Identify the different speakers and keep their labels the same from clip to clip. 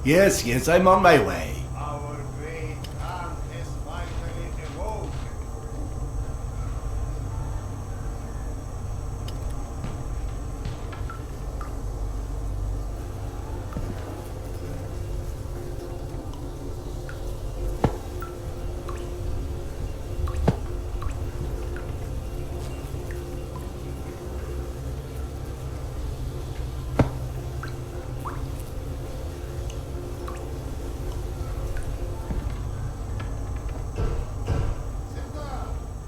Speaker 1: Yes, yes, I'm on my way.
Speaker 2: Our great Khan has finally awoken.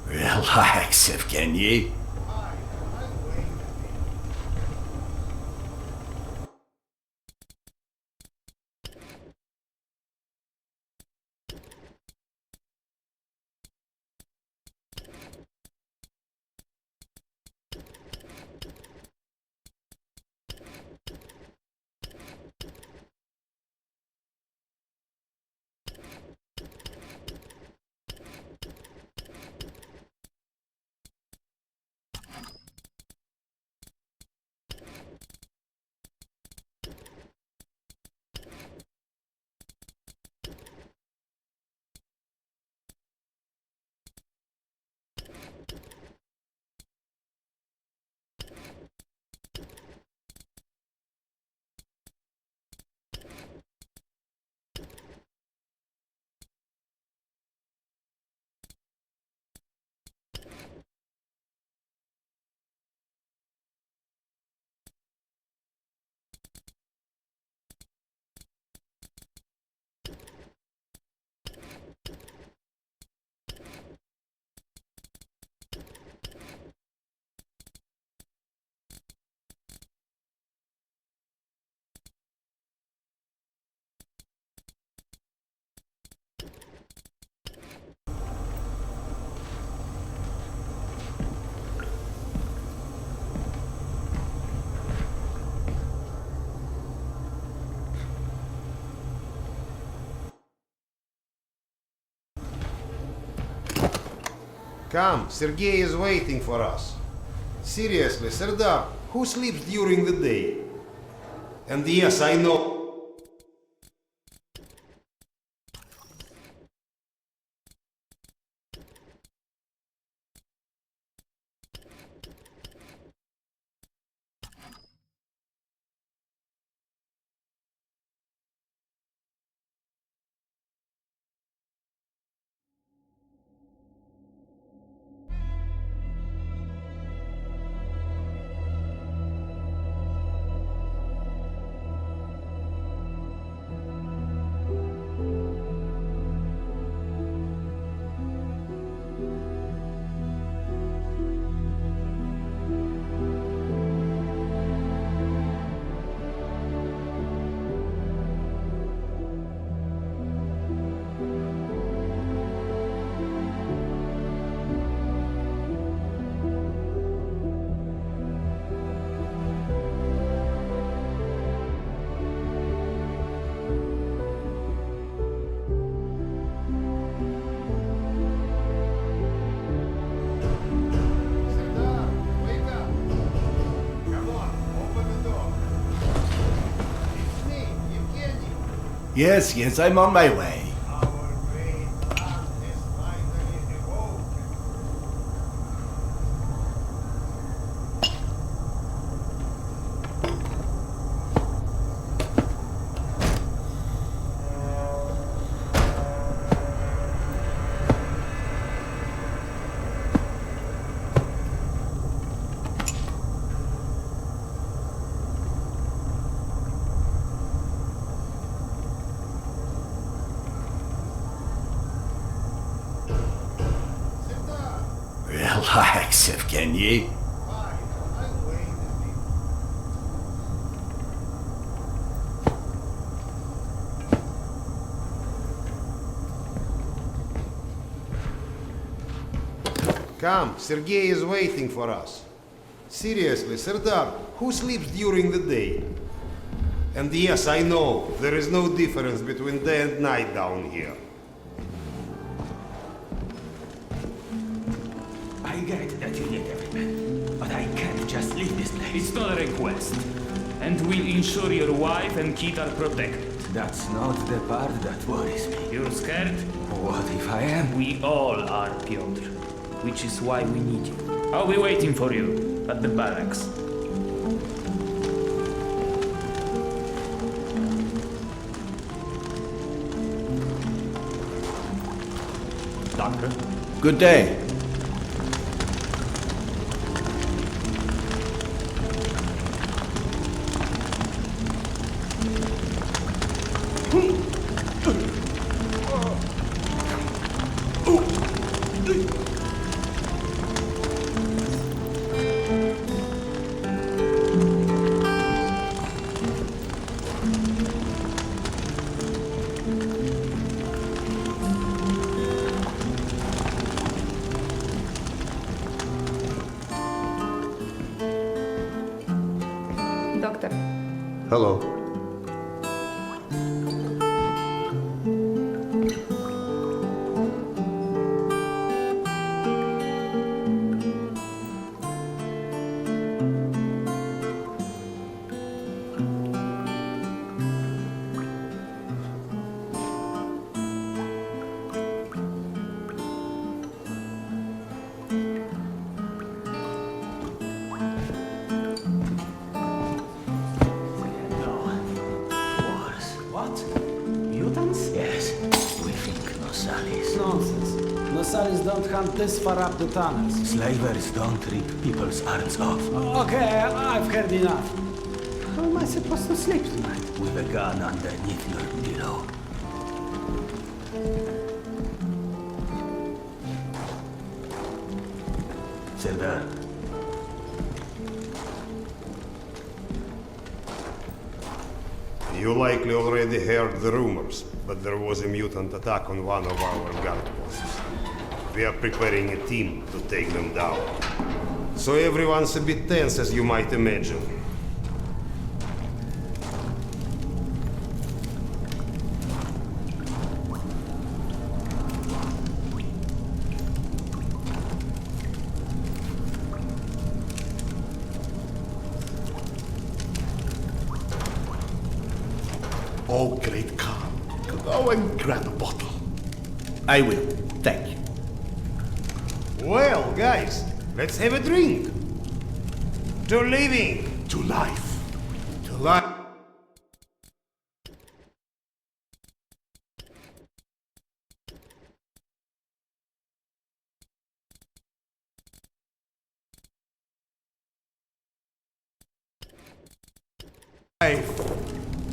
Speaker 1: Relax, Evgeny.
Speaker 2: Come, Sergei is waiting for us. Seriously, Serdar, who sleeps during the day? And yes, I know. Serdar, wake up. Come on, open the door. It's me, Evgeny.
Speaker 1: Yes, yes, I'm on my way.
Speaker 2: Our great Khan has finally awoken. Serdar,
Speaker 1: Relax, Evgeny.
Speaker 2: fine, I'll wait a bit. Come, Sergei is waiting for us. Seriously, Serdar, who sleeps during the day? And yes, I know, there is no difference between day and night down here.
Speaker 3: I get that you need every man, but I can't just leave this place. It's not a request. and we'll ensure your wife and kid are protected.
Speaker 4: That's not the part that worries me.
Speaker 3: You're scared?
Speaker 4: What if I am?
Speaker 3: We all are, Piotr. Which is why we need you. I'll be waiting for you at the barracks.
Speaker 5: Doctor?
Speaker 1: Good day.
Speaker 6: Doctor,
Speaker 2: Hello.
Speaker 4: Yes, we think Nosalis.
Speaker 5: Nonsense. Nosalis don't hunt this far up the tunnels.
Speaker 4: Slavers don't rip people's arms off.
Speaker 5: Okay, I've heard enough. How am I supposed to sleep tonight?
Speaker 4: With a gun underneath your pillow. Serdar,
Speaker 2: You likely already heard the rumors, but there was a mutant attack on one of our guard posts. We are preparing a team to take them down. So everyone's a bit tense, as you might imagine.
Speaker 1: Oh, great Khan. Go and grab a bottle. I will. Thank you.
Speaker 2: Well, guys, let's have a drink. To living.
Speaker 1: To life.
Speaker 2: To life.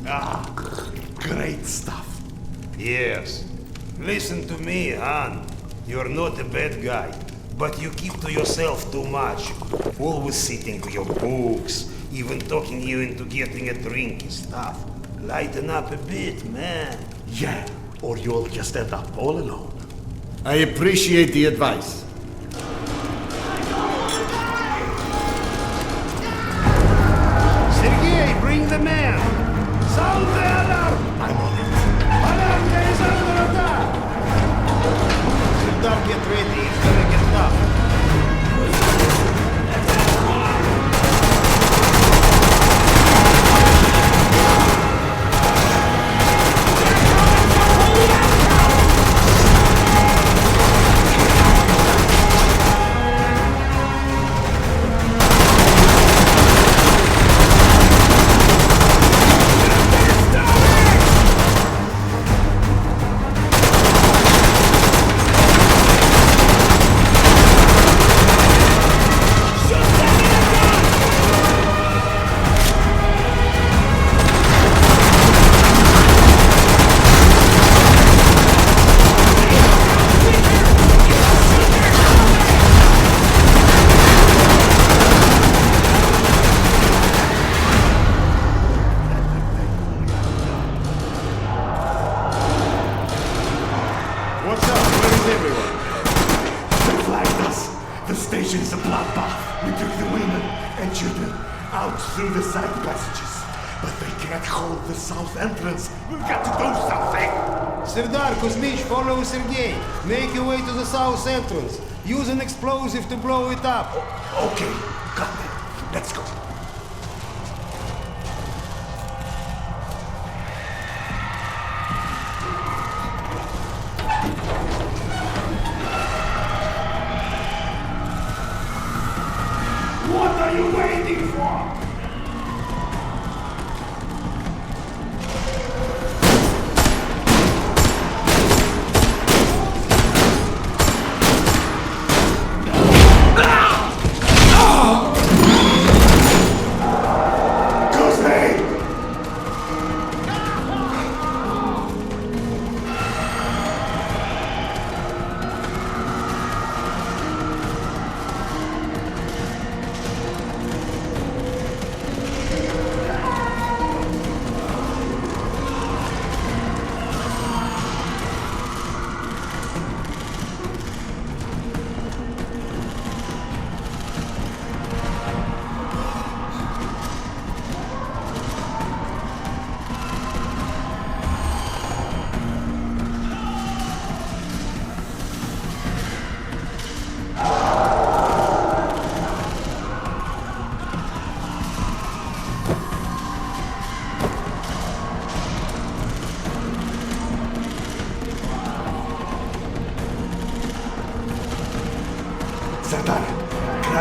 Speaker 1: Ah, great stuff.
Speaker 2: Yes. Listen to me, Han. You're not a bad guy, but you keep to yourself too much. Always sitting to your books, even talking you into getting a drink and stuff. Lighten up a bit, man.
Speaker 1: Yeah, or you'll just end up all alone. I appreciate the advice.
Speaker 2: Sergei, bring the man! Sound the alarm!
Speaker 1: I'm on it.
Speaker 2: Alarm, there is under attack! Serdar, get ready, it's gonna get tough. What's up? Where is everyone?
Speaker 1: They flagged us. The station's a bloodbath. We took the women and children out through the side passages. But they can't hold the south entrance. We've got to do something.
Speaker 2: Serdar, Kuzmich, follow Sergei. Make your way to the south entrance. Use an explosive to blow it up.
Speaker 1: Okay, got it. Let's go.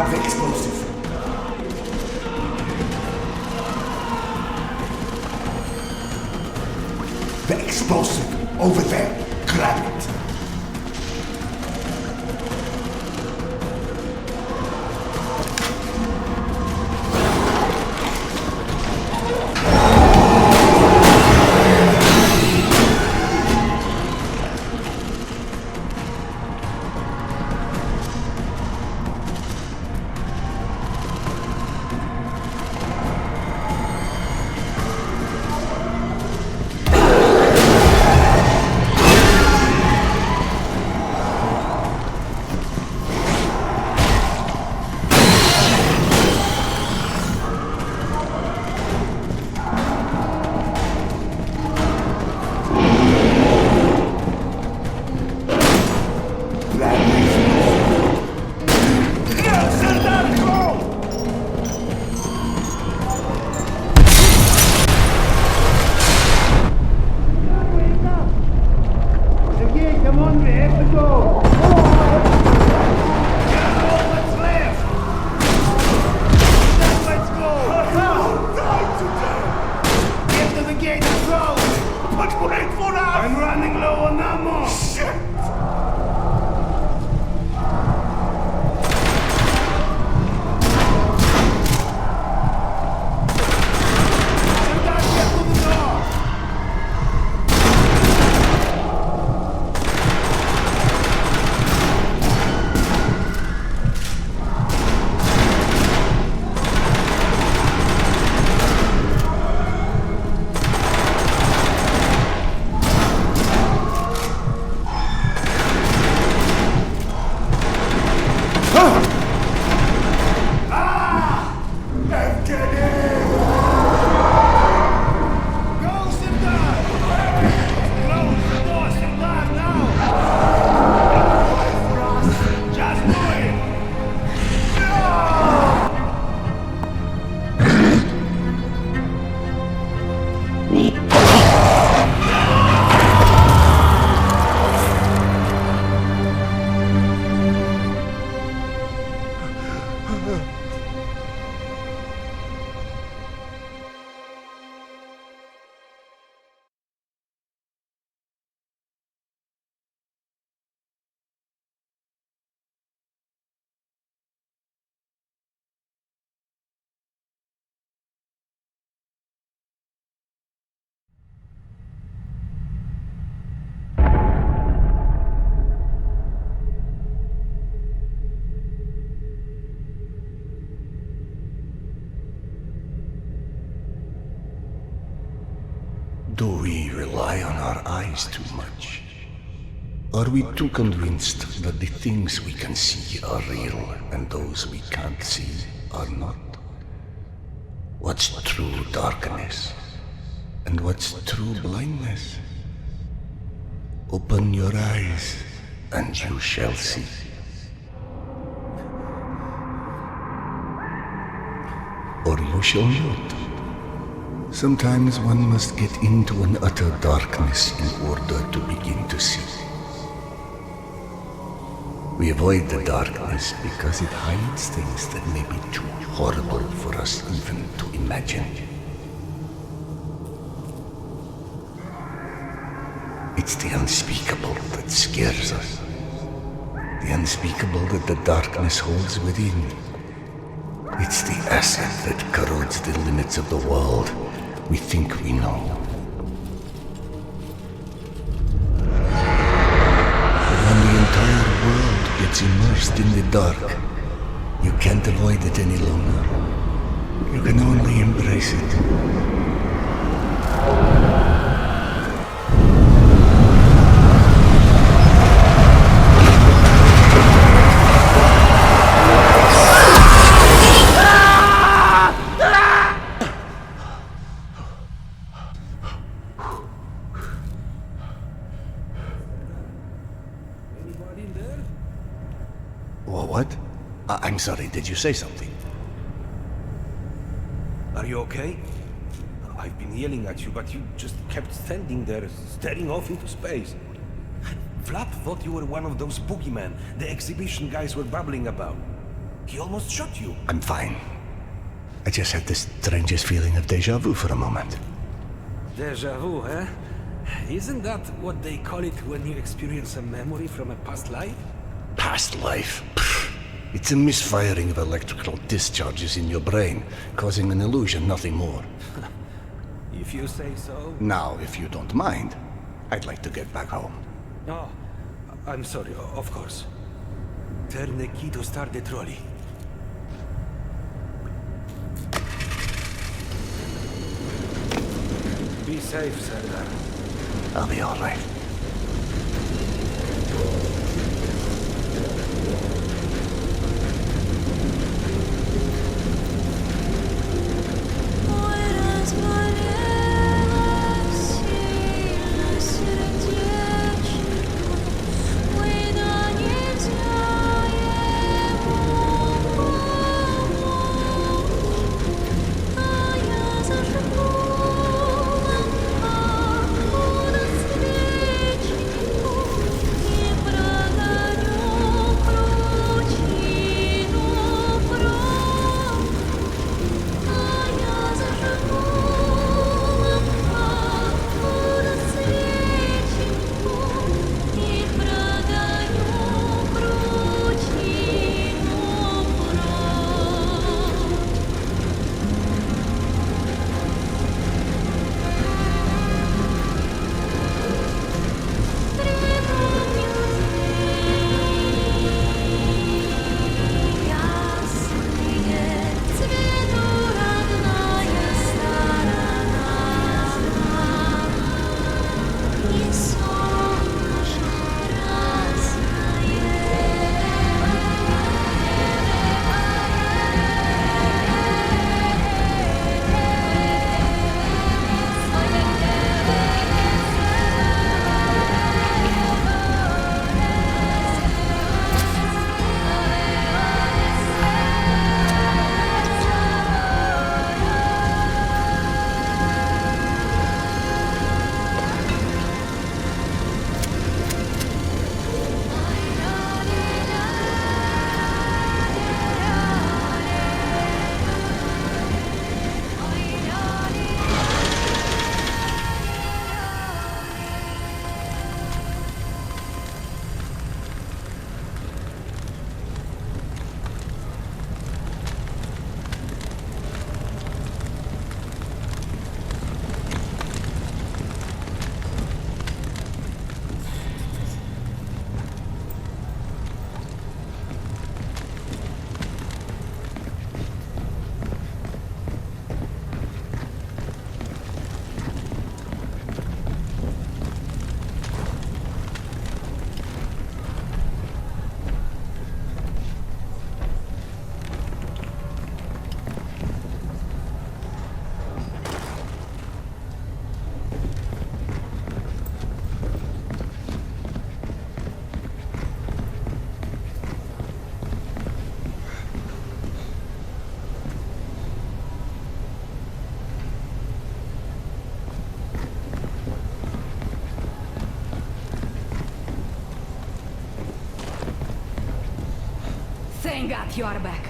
Speaker 1: Grab the explosive. The explosive over there. Grab it.
Speaker 4: Do we rely on our eyes too much? Are we too convinced that the things we can see are real and those we can't see are not? What's true darkness? And what's true blindness? Open your eyes and you shall see. Or you shall not. Sometimes one must get into an utter darkness in order to begin to see. We avoid the darkness because it hides things that may be too horrible for us even to imagine. It's the unspeakable that scares us. The unspeakable that the darkness holds within. It's the acid that corrodes the limits of the world we think we know. But when the entire world gets immersed in the dark, you can't avoid it any longer. You can only embrace it. What? I'm sorry, did you say something?
Speaker 6: Are you okay? I've been yelling at you, but you just kept standing there, staring off into space. Flap thought you were one of those boogeymen the exhibition guys were babbling about. He almost shot you.
Speaker 4: I'm fine. I just had the strangest feeling of deja vu for a moment.
Speaker 6: Deja vu, eh? Isn't that what they call it when you experience a memory from a past life?
Speaker 4: Past life? Pfft. It's a misfiring of electrical discharges in your brain, causing an illusion, nothing more.
Speaker 6: If you say so.
Speaker 4: Now, if you don't mind, I'd like to get back home.
Speaker 6: Oh, I'm sorry, of course. Turn the key to start the trolley. Be safe, Serdar.
Speaker 4: I'll be all right.
Speaker 7: Thank God you are back.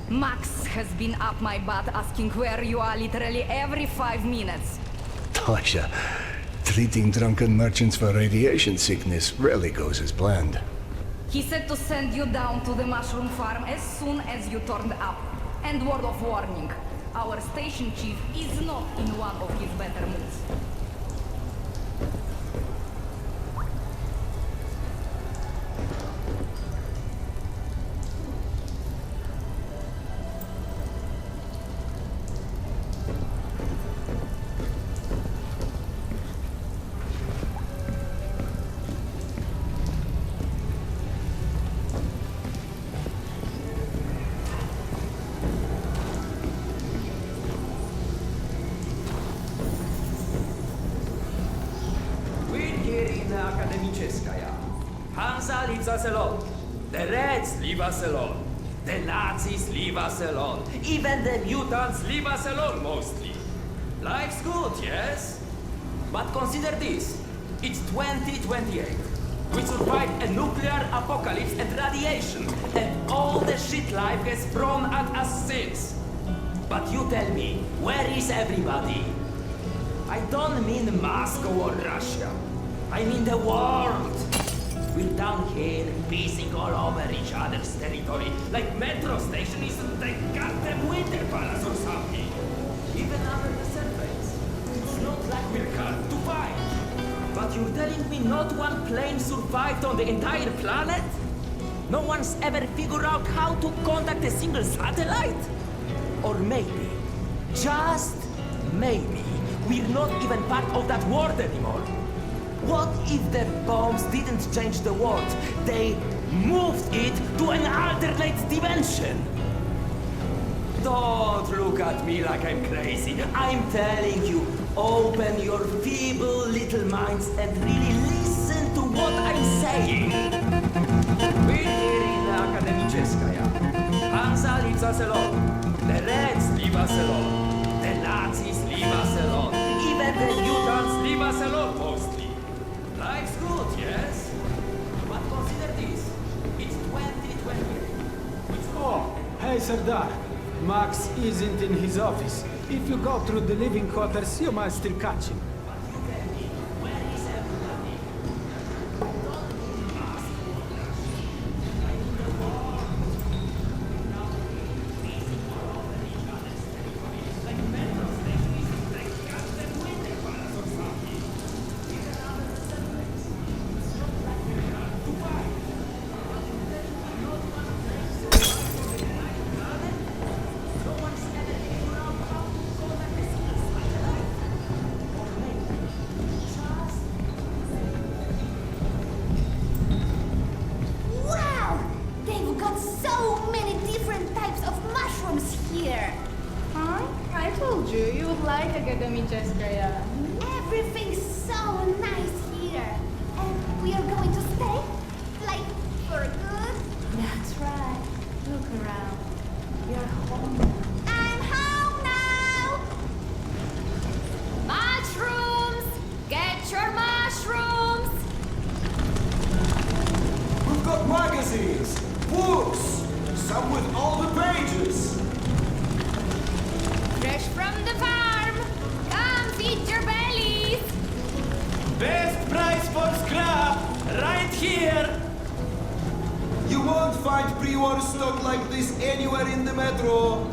Speaker 7: Max has been up my butt asking where you are literally every 5 minutes.
Speaker 4: Tasha, treating drunken merchants for radiation sickness rarely goes as planned.
Speaker 7: He said to send you down to the mushroom farm as soon as you turned up. And word of warning, our station chief is not in one of his better moods.
Speaker 8: Hansa leaves us alone. The Reds leave us alone. The Nazis leave us alone. Even the mutants leave us alone, mostly. Life's good, yes? But consider this. It's 2028. We survived a nuclear apocalypse and radiation, and all the shit life has thrown at us since. But you tell me, where is everybody? I don't mean Moscow or Russia. I mean the world. We're down here, pissing all over each other's territory, like metro station isn't the goddamn Winter Palace or something. Even under the surface, it's not like we're hard to find. But you're telling me not one plane survived on the entire planet? No one's ever figured out how to contact a single satellite? Or maybe, just maybe, we're not even part of that world anymore. What if the bombs didn't change the world? They moved it to an alternate dimension. Don't look at me like I'm crazy. I'm telling you, open your feeble little minds and really listen to what I'm saying. We're here in the Akademiczeskaya. Hansa leaves us alone. The Reds leave us alone. The Nazis leave us alone. Even the mutants leave us alone, mostly. Life's good, yes? But consider this. It's 2020.
Speaker 5: Oh, hey Sardar. Max isn't in his office. If you go through the living quarters, you might still catch him.
Speaker 7: Akademiczeskaya. Everything's so nice here. And we are going to stay? Like, for good? That's right. Look around. You're home now. I'm home now! Mushrooms! Get your mushrooms!
Speaker 9: We've got magazines, books, some with all the pages.
Speaker 7: Fresh from the farm! Come feed your bellies!
Speaker 9: Best price for scrap, right here! You won't find pre-war stock like this anywhere in the metro.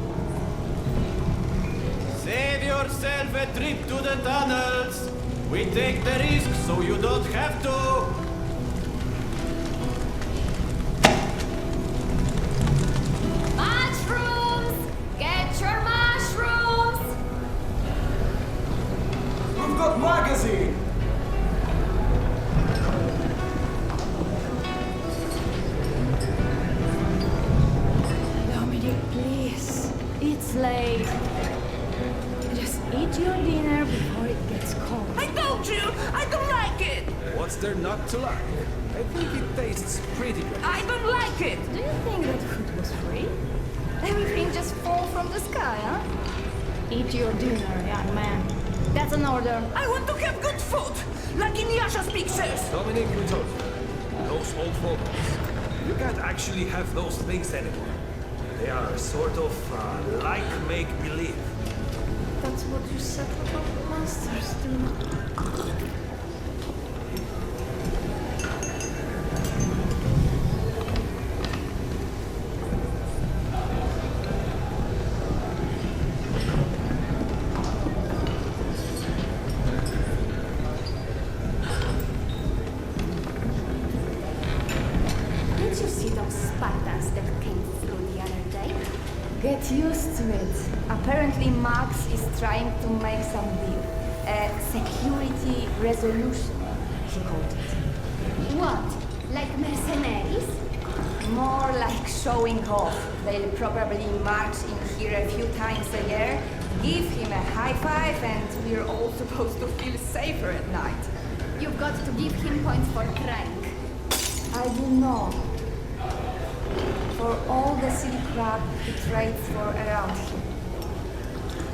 Speaker 9: Save yourself a trip to the tunnels. We take the risk so you don't have to.
Speaker 7: Mushrooms! Get your mushrooms!
Speaker 9: We've got magazine.
Speaker 7: Dominic, please. It's late. Just eat your dinner before it gets cold.
Speaker 8: I told you! I don't like it!
Speaker 6: What's there not to like? I think it tastes pretty good.
Speaker 8: I don't like it!
Speaker 7: Do you think that food was free? Everything just fall from the sky, huh? Eat your dinner, young man. That's an order.
Speaker 8: I want to have good food! Like in Yasha's pictures!
Speaker 6: Dominic, we told you. Those old photos. You can't actually have those things anymore. They are sort of like make-believe.
Speaker 7: That's what you said about the monsters, too. Did you see those Spartans that came through the other day? Get used to it. Apparently Max is trying to make some deal. A security resolution, he called it. What? Like mercenaries? More like showing off. They'll probably march in here a few times a year, give him a high five, and we're all supposed to feel safer at night. You've got to give him points for crank. I do know. For all the silly crap he trades for around here.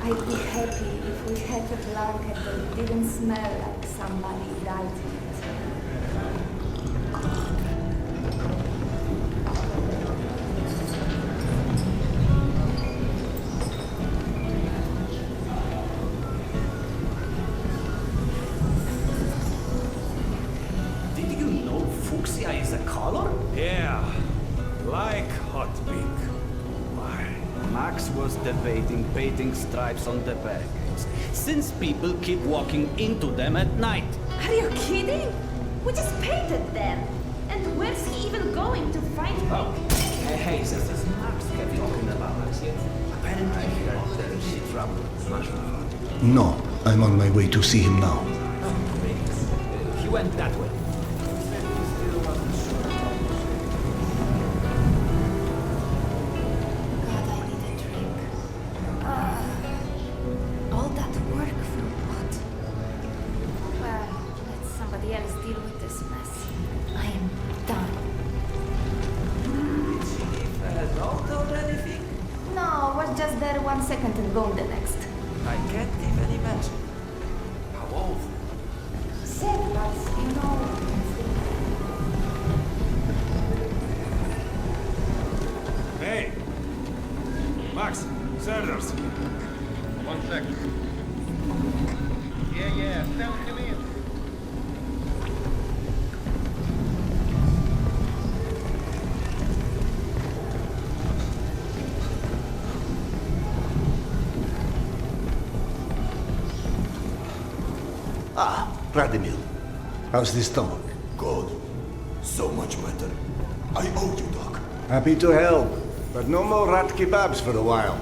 Speaker 7: I'd be happy if we had a blanket that didn't smell like somebody died in it.
Speaker 8: a color?
Speaker 6: Yeah, like hot pink. Why?
Speaker 9: Max was debating painting stripes on the barricades, since people keep walking into them at night.
Speaker 7: Are you kidding? We just painted them. And where's he even going to find me?
Speaker 8: Oh, hey, this is Max kept talking about us yet. Apparently he heard there is shit trouble with mushroom.
Speaker 4: No, I'm on my way to see him now.
Speaker 8: He went that way.
Speaker 7: God, I need a drink. All that work for what? Well, let somebody else deal with this mess. I am done.
Speaker 8: Did she leave a note or anything?
Speaker 7: No, was just there 1 second and gone the next.
Speaker 8: I can't even imagine. How old?
Speaker 7: Sad, but you know.
Speaker 6: Hey! Max, Serdars.
Speaker 2: 1 second. Yeah, tell him in.
Speaker 4: Ah, Vladimir. How's the stomach?
Speaker 1: God, so much better. I owe you, Doc.
Speaker 4: Happy to help, but no more rat kebabs for a while.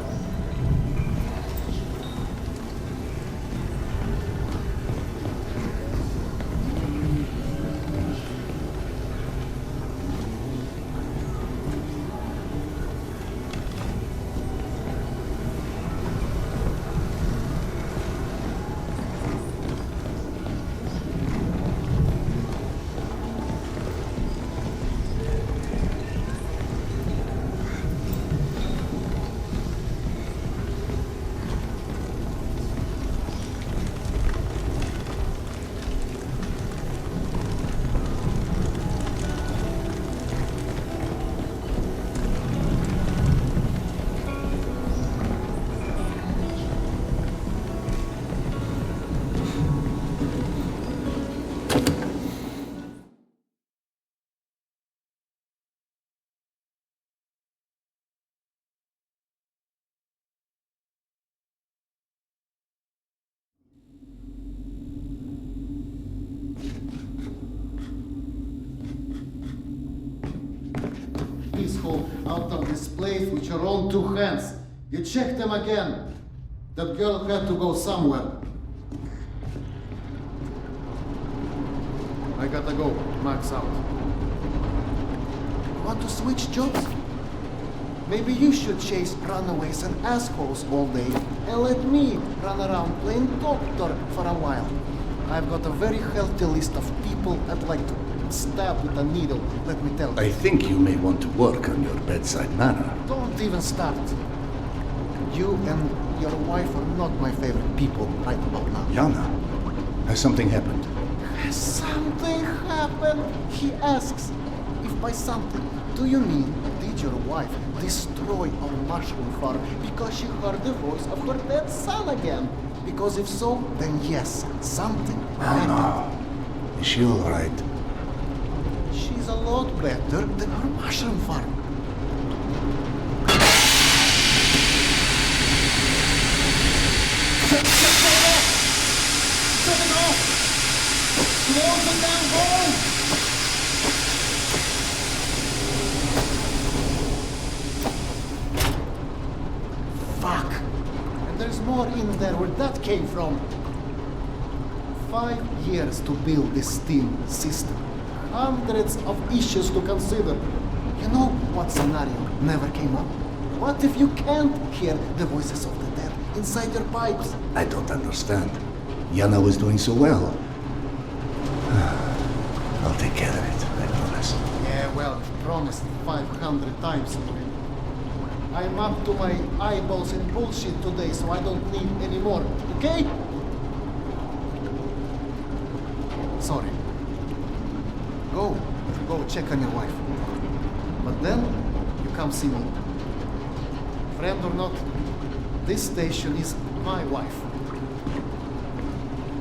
Speaker 10: Please hold out of this place with your own 2 hands. You check them again. That girl had to go somewhere. I gotta go. Max out. Want to switch jobs? Maybe you should chase runaways and assholes all day and let me run around playing doctor for a while. I've got a very healthy list of people I'd like to stab with a needle, let me tell you.
Speaker 4: I think you may want to work on your bedside manner.
Speaker 10: Don't even start. You and your wife are not my favorite people right about now.
Speaker 4: Yana, has something happened?
Speaker 10: Has something happened? He asks. If by something, do you mean did your wife destroy our mushroom farm because she heard the voice of her dead son again? Because if so, then yes, something happened.
Speaker 4: No. Is she all right?
Speaker 10: She's a lot better than her mushroom farm. Shut it off! Shut it off! Close the damn hole! Fuck! And there's more in there where that came from. 5 years to build this steam system. Hundreds of issues to consider. You know what scenario never came up? What if you can't hear the voices of the dead inside your pipes?
Speaker 4: I don't understand. Yana was doing so well. I'll take care of it, I promise.
Speaker 10: Yeah, well, you promised 500 times already. I'm up to my eyeballs in bullshit today, so I don't need any more, okay? Sorry. Go check on your wife. But then, you come see me. Friend or not, this station is my wife.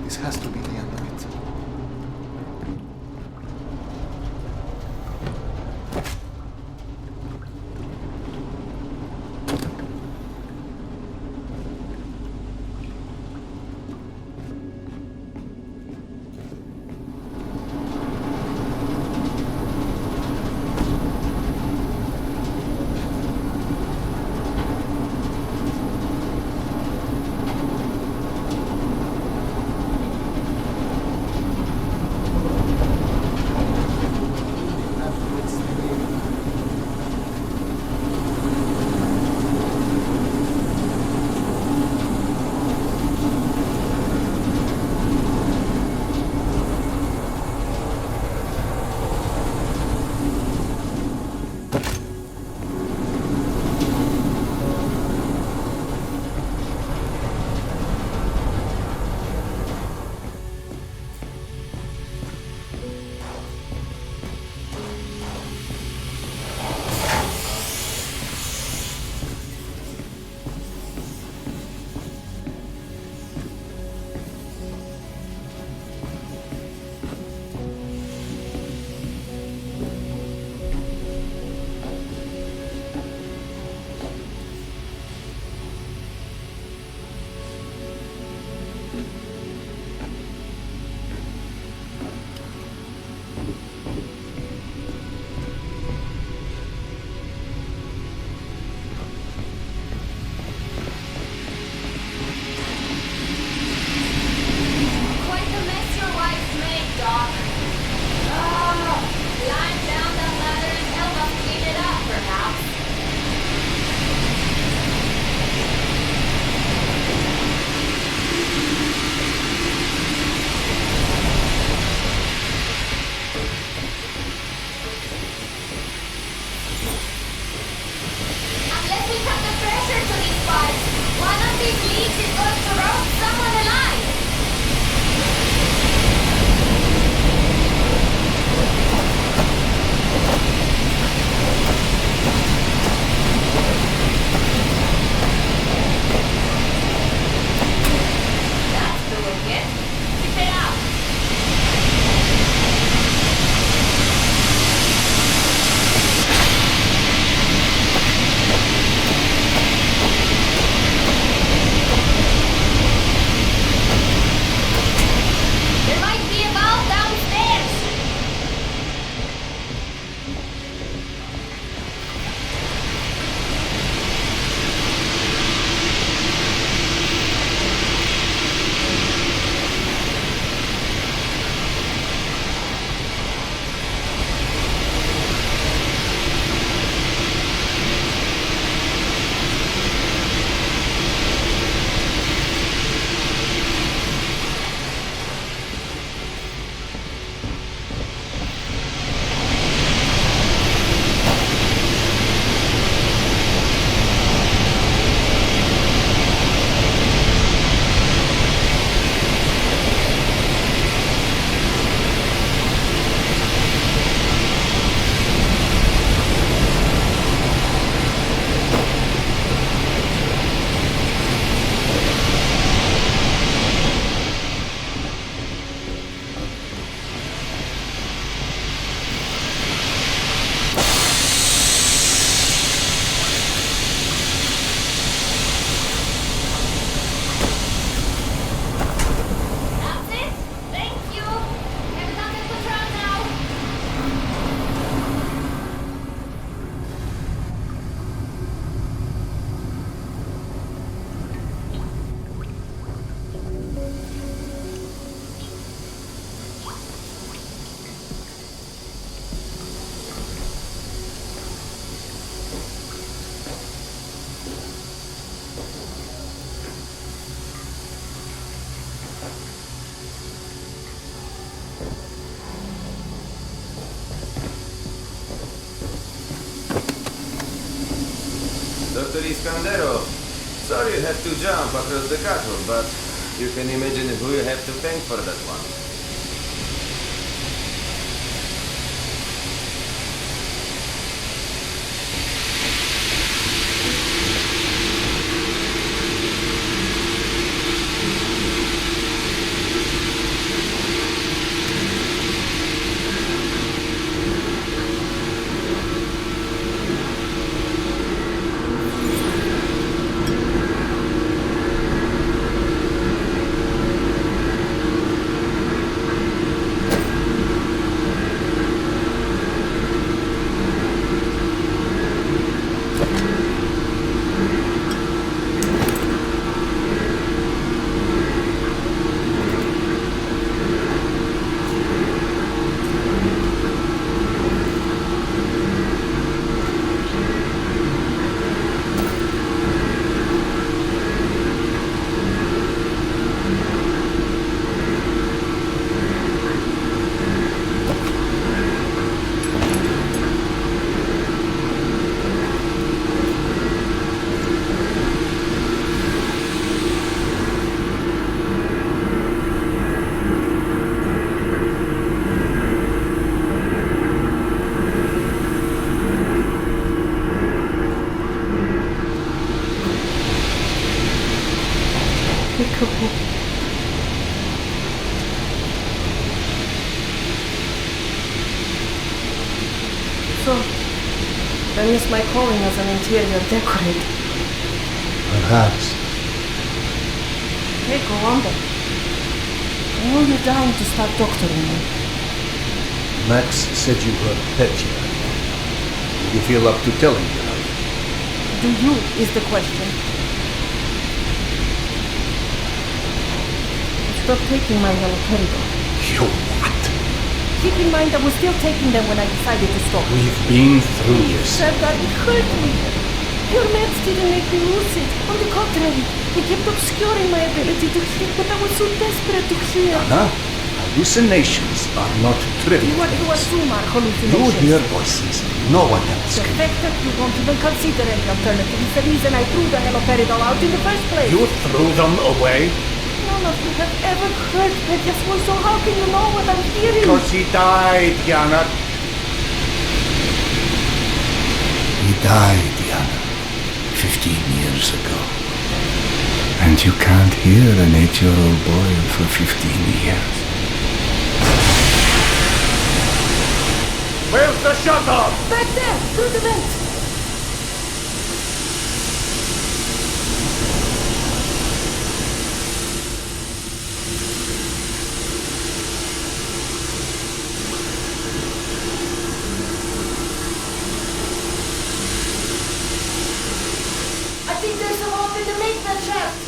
Speaker 10: This has to be the end of it.
Speaker 7: Quite the mess your wife made, Doc. Climb down that ladder and help us clean it up, perhaps. Unless we cut the pressure to these pipes, one of these leaks is going to roast someone alive. That's doing it. Keep it up. There might be a valve downstairs. That's it. Thank you. Have it under control now.
Speaker 9: Dr. Iskandero, sorry you had to jump across the cattle, but you can imagine who you have to thank for that one.
Speaker 11: So, I missed my calling as an interior decorator.
Speaker 4: Perhaps.
Speaker 11: Hey, go on then. I know you're dying to start doctoring me.
Speaker 4: Max said you were Petya. Do you feel up to telling her?
Speaker 11: Do you, is the question. Stop taking my haloperidol.
Speaker 4: You what?
Speaker 11: Keep in mind I was still taking them when I decided to stop.
Speaker 4: We've been through this.
Speaker 11: Serdar, it hurt me. Your meds didn't make me lucid. On the contrary, they kept obscuring my ability to hear, but I was so desperate to hear.
Speaker 4: Anna, hallucinations are not trivial.
Speaker 11: What you
Speaker 4: things.
Speaker 11: assume are
Speaker 4: You
Speaker 11: hallucinations.
Speaker 4: hear voices no one else
Speaker 11: The
Speaker 4: can.
Speaker 11: fact that you won't even consider any alternative is the reason I threw the haloperidol out in the first place.
Speaker 4: You threw them away?
Speaker 11: None of you have ever heard Petya's voice, so how can you know what I'm hearing?
Speaker 4: Because he died, Yana. He died, Yana. 15 years ago. And you can't hear an 8-year-old boy for 15 years.
Speaker 9: Where's the shuttle?
Speaker 11: Back there, through the vent.
Speaker 7: I think there's some hope in the maintenance shaft.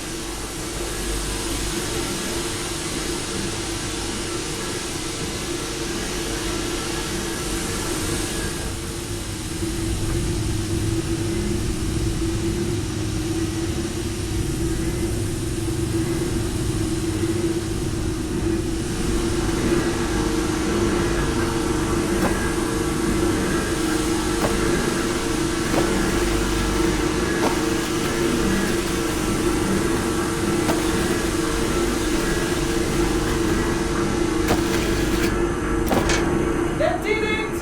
Speaker 5: That's it!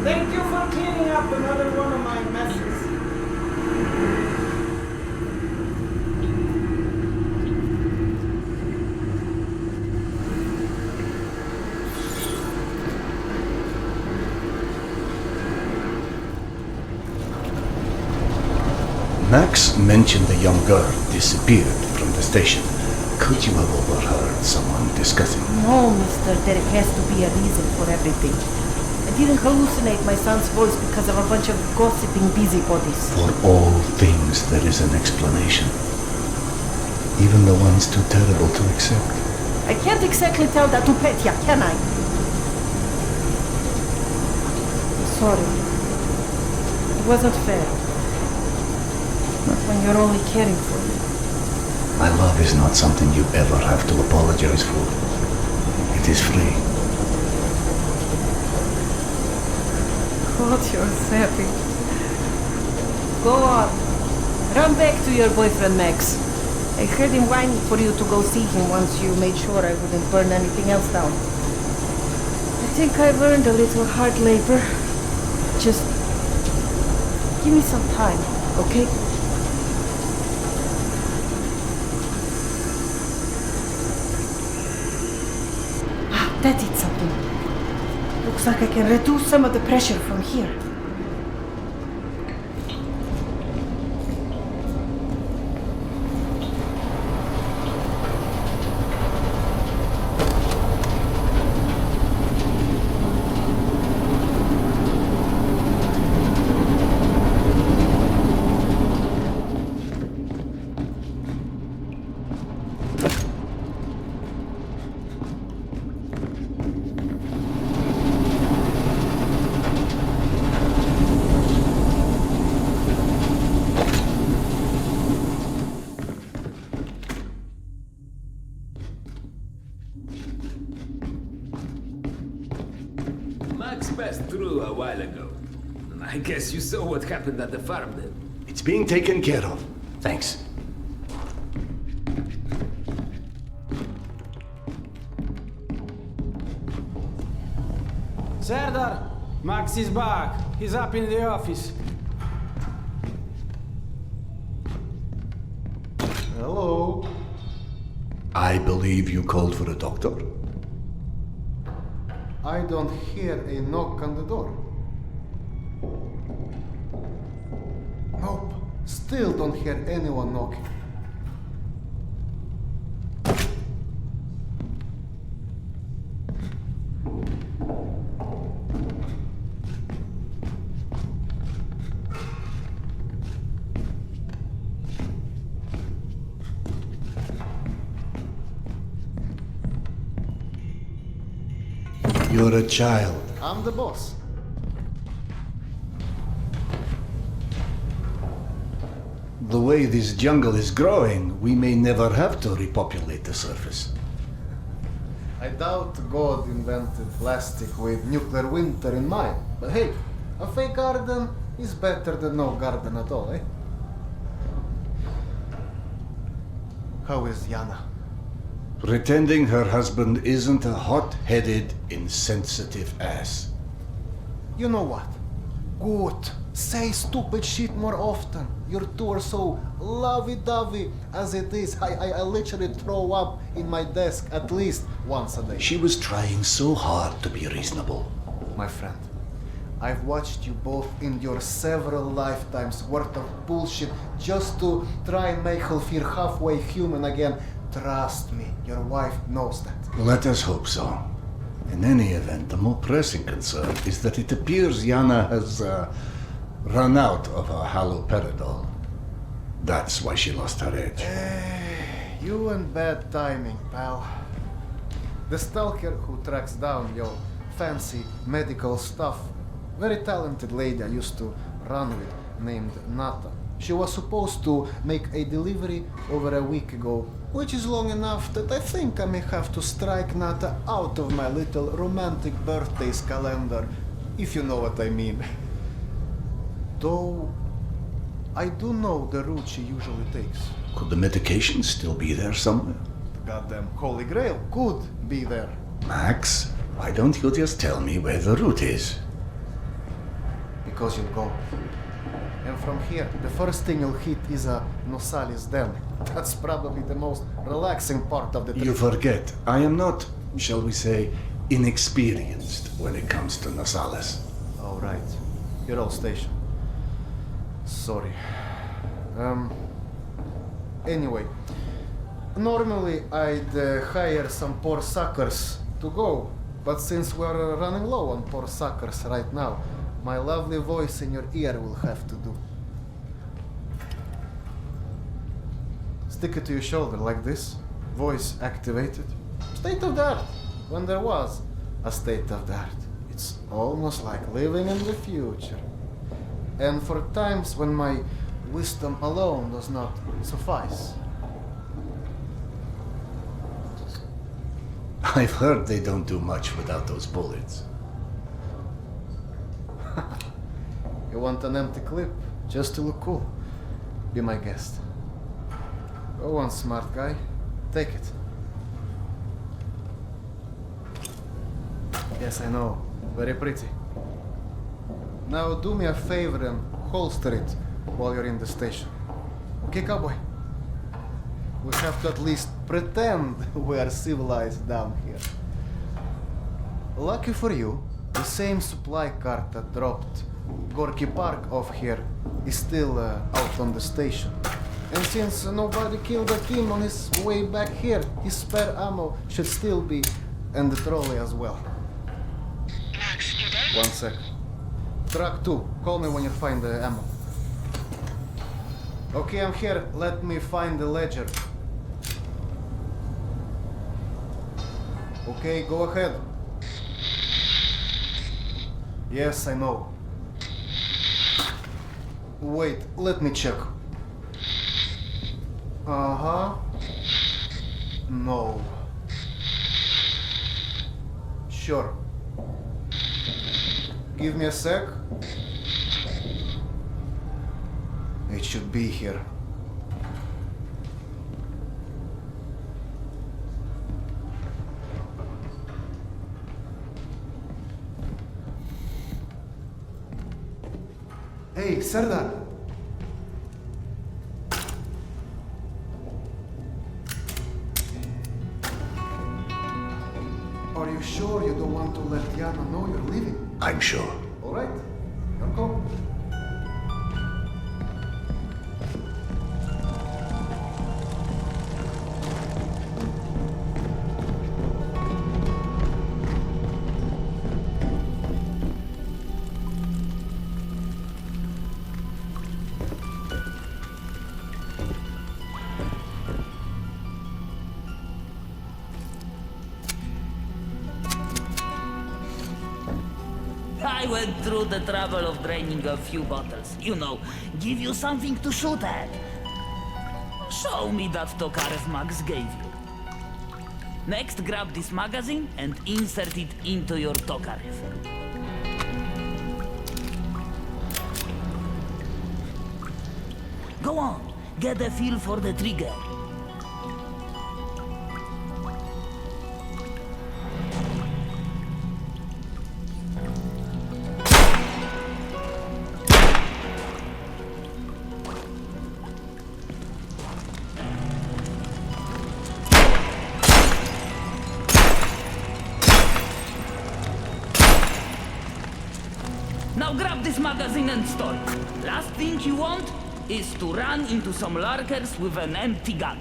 Speaker 5: Thank you for cleaning up another one of my messes.
Speaker 4: Max mentioned the young girl disappeared from the station. Could you have overheard someone discussing?
Speaker 11: No, mister, there has to be a reason for everything. I didn't hallucinate my son's voice because of a bunch of gossiping busybodies.
Speaker 4: For all things there is an explanation. Even the ones too terrible to accept.
Speaker 11: I can't exactly tell that to Petya, can I? Sorry. It wasn't fair. Not when you're only caring for me.
Speaker 4: My love is not something you ever have to apologize for. It is free.
Speaker 11: God, you're savage. Go on. Run back to your boyfriend, Max. I heard him whining for you to go see him once you made sure I wouldn't burn anything else down. I think I've earned a little hard labor. Just give me some time, okay? That did something. Looks like I can reduce some of the pressure from here.
Speaker 8: Max passed through a while ago. I guess you saw what happened at the farm then.
Speaker 4: It's being taken care of. Thanks.
Speaker 5: Serdar, Max is back. He's up in the office.
Speaker 10: Hello.
Speaker 4: I believe you called for a doctor.
Speaker 10: I don't hear a knock on the door. Nope. Still don't hear anyone knocking.
Speaker 4: You're a child.
Speaker 10: I'm the boss.
Speaker 4: The way this jungle is growing, we may never have to repopulate the surface.
Speaker 10: I doubt God invented plastic with nuclear winter in mind. But hey, a fake garden is better than no garden at all, eh? How is Yana?
Speaker 4: Pretending her husband isn't a hot-headed, insensitive ass.
Speaker 10: You know what? Good. Say stupid shit more often. Your two are so lovey-dovey as it is. I literally throw up in my desk at least once a day.
Speaker 4: She was trying so hard to be reasonable.
Speaker 10: My friend, I've watched you both endure several lifetimes worth of bullshit just to try and make her feel halfway human again. Trust me, your wife knows that.
Speaker 4: Let us hope so. In any event, the more pressing concern is that it appears Yana has run out of her haloperidol. That's why she lost her edge.
Speaker 10: You and bad timing, pal. The stalker who tracks down your fancy medical stuff, very talented lady I used to run with, named Nata. She was supposed to make a delivery over a week ago, which is long enough that I think I may have to strike Nata out of my little romantic birthdays calendar, if you know what I mean. Though, I do know the route she usually takes.
Speaker 4: Could the medication still be there somewhere?
Speaker 10: The goddamn Holy Grail could be there.
Speaker 4: Max, why don't you just tell me where the route is?
Speaker 10: Because you'll go. And from here, the first thing you'll hit is a Nosali's den. That's probably the most relaxing part of the trip.
Speaker 4: You forget, I am not, shall we say, inexperienced when it comes to Nosales.
Speaker 10: Oh, right. You're all stationed. Sorry. Anyway, normally I'd hire some poor suckers to go, but since we're running low on poor suckers right now, my lovely voice in your ear will have to do. Stick it to your shoulder like this, voice activated. State of the art, when there was a state of the art. It's almost like living in the future. And for times when my wisdom alone does not suffice.
Speaker 4: I've heard they don't do much without those bullets.
Speaker 10: You want an empty clip just to look cool? Be my guest. Go on, smart guy. Take it. Yes, I know. Very pretty. Now do me a favor and holster it while you're in the station. Okay, cowboy? We have to at least pretend we are civilized down here. Lucky for you, the same supply cart that dropped Gorky Park off here is still out on the station. And since nobody killed Akim on his way back here, his spare ammo should still be in the trolley as well. One sec. Truck 2, call me when you find the ammo. Okay, I'm here. Let me find the ledger. Okay, go ahead. Yes, I know. Wait, let me check. Uh-huh. No. Sure. Give me a sec. It should be here. Hey, Serdar. Are you sure you don't want to let Yana know you're leaving?
Speaker 4: I'm sure.
Speaker 10: All right, your call.
Speaker 8: I went through the trouble of draining a few bottles. You know, give you something to shoot at. Show me that Tokarev Max gave you. Next, grab this magazine and insert it into your Tokarev. Go on, get a feel for the trigger. Now grab this magazine and store it. Last thing you want is to run into some lurkers with an empty gun.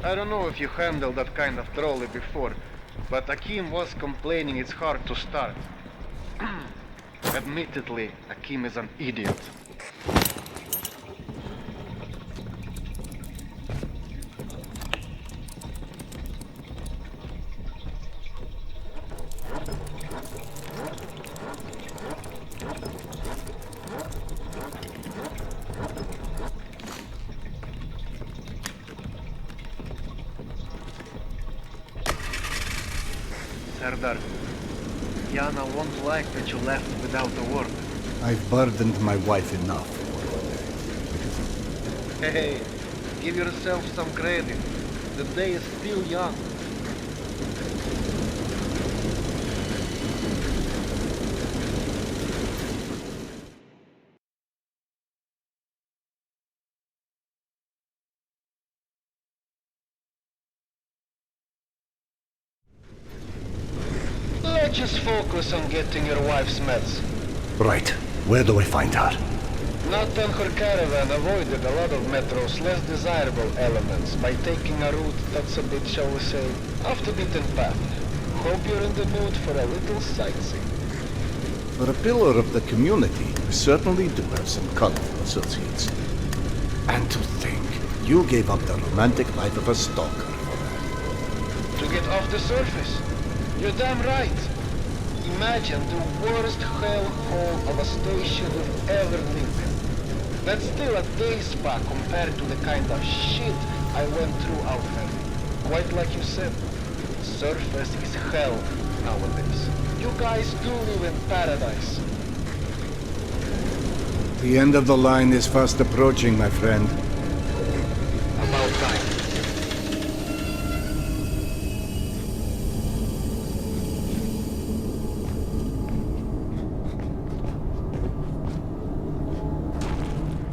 Speaker 12: I don't know if you handled that kind of trolley before, but Akim was complaining it's hard to start. Admittedly, Akim is an idiot. Serdar, Yana won't like that you left without a word.
Speaker 4: I've burdened my wife enough.
Speaker 12: Hey, give yourself some credit. The day is still young. Let's just focus on getting your wife's meds.
Speaker 4: Right. Where do I find her?
Speaker 12: Not on her caravan avoided a lot of Metro's less desirable elements by taking a route that's a bit, shall we say, off the beaten path. Hope you're in the mood for a little sightseeing.
Speaker 4: For a pillar of the community, we certainly do have some colorful associates. And to think, you gave up the romantic life of a stalker for her.
Speaker 12: To get off the surface? You're damn right. Imagine the worst hellhole of a station we've ever lived in. That's still a day spa compared to the kind of shit I went through out there. Quite like you said, surface is hell nowadays. You guys do live in paradise.
Speaker 4: The end of the line is fast approaching, my friend.
Speaker 12: About time.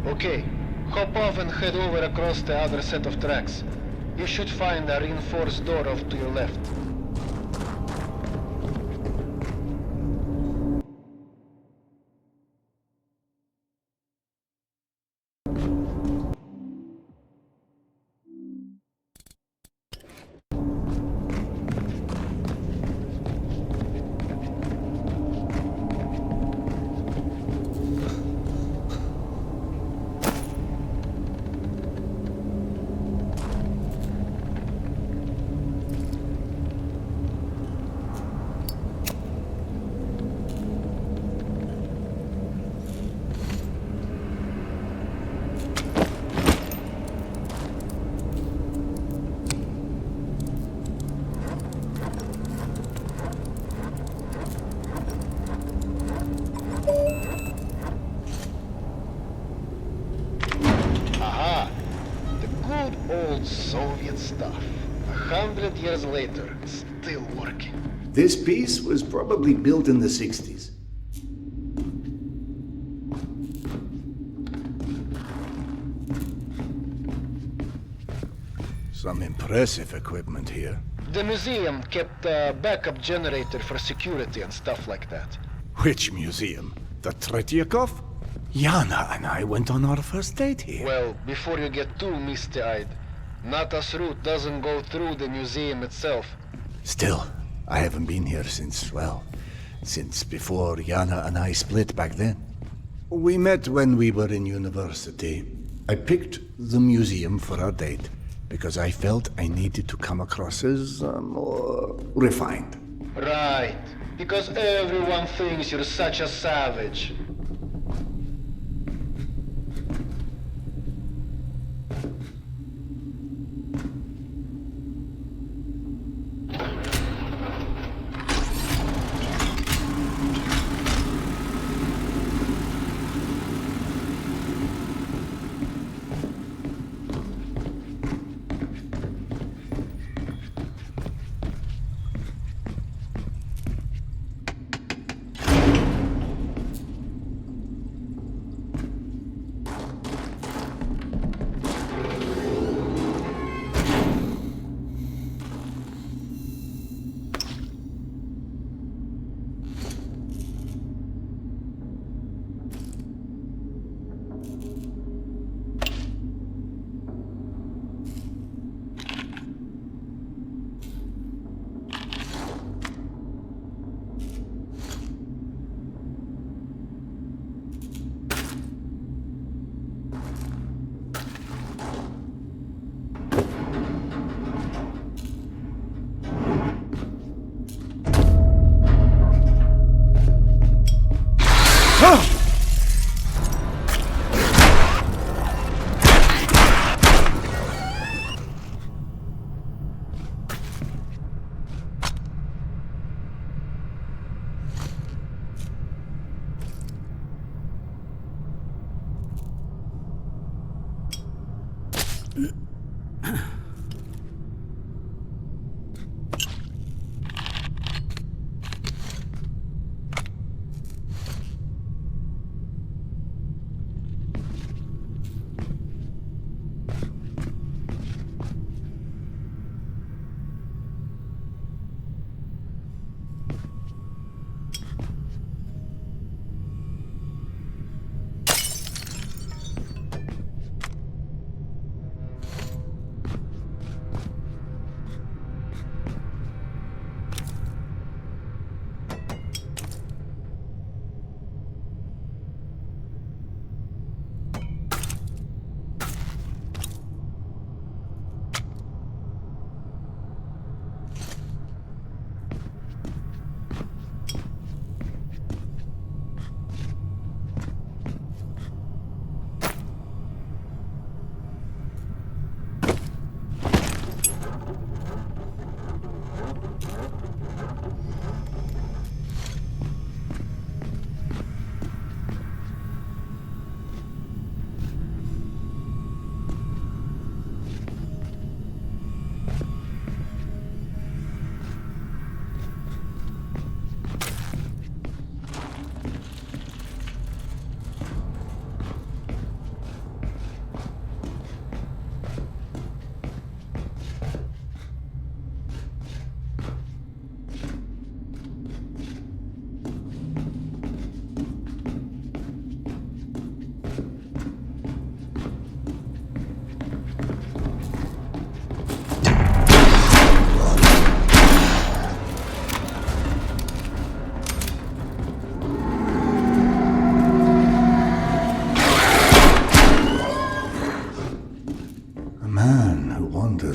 Speaker 12: Okay, hop off and head over across the other set of tracks. You should find a reinforced door off to your left. Soviet stuff. 100 years later, still working.
Speaker 4: This piece was probably built in the 60s. Some impressive equipment here.
Speaker 12: The museum kept a backup generator for security and stuff like that.
Speaker 4: Which museum? The Tretiakov? Yana and I went on our first date here.
Speaker 12: Well, before you get too misty-eyed, Nata's route doesn't go through the museum itself.
Speaker 4: Still, I haven't been here since, well, since before Yana and I split back then. We met when we were in university. I picked the museum for our date because I felt I needed to come across as more refined.
Speaker 12: Right, because everyone thinks you're such a savage.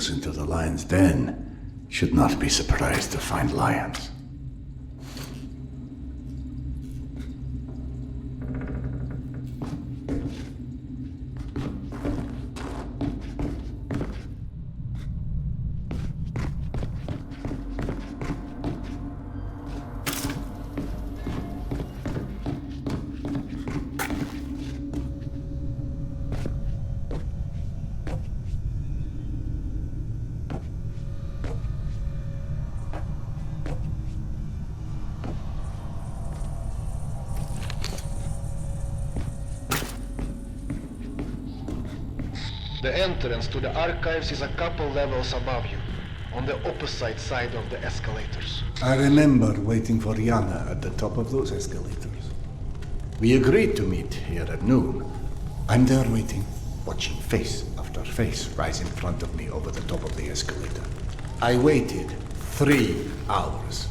Speaker 4: Into the lion's den should not be surprised to find lions.
Speaker 12: The entrance to the archives is a couple levels above you, on the opposite side of the escalators.
Speaker 4: I remember waiting for Yana at the top of those escalators. We agreed to meet here at noon. I'm there waiting, watching face after face rise in front of me over the top of the escalator. I waited 3 hours,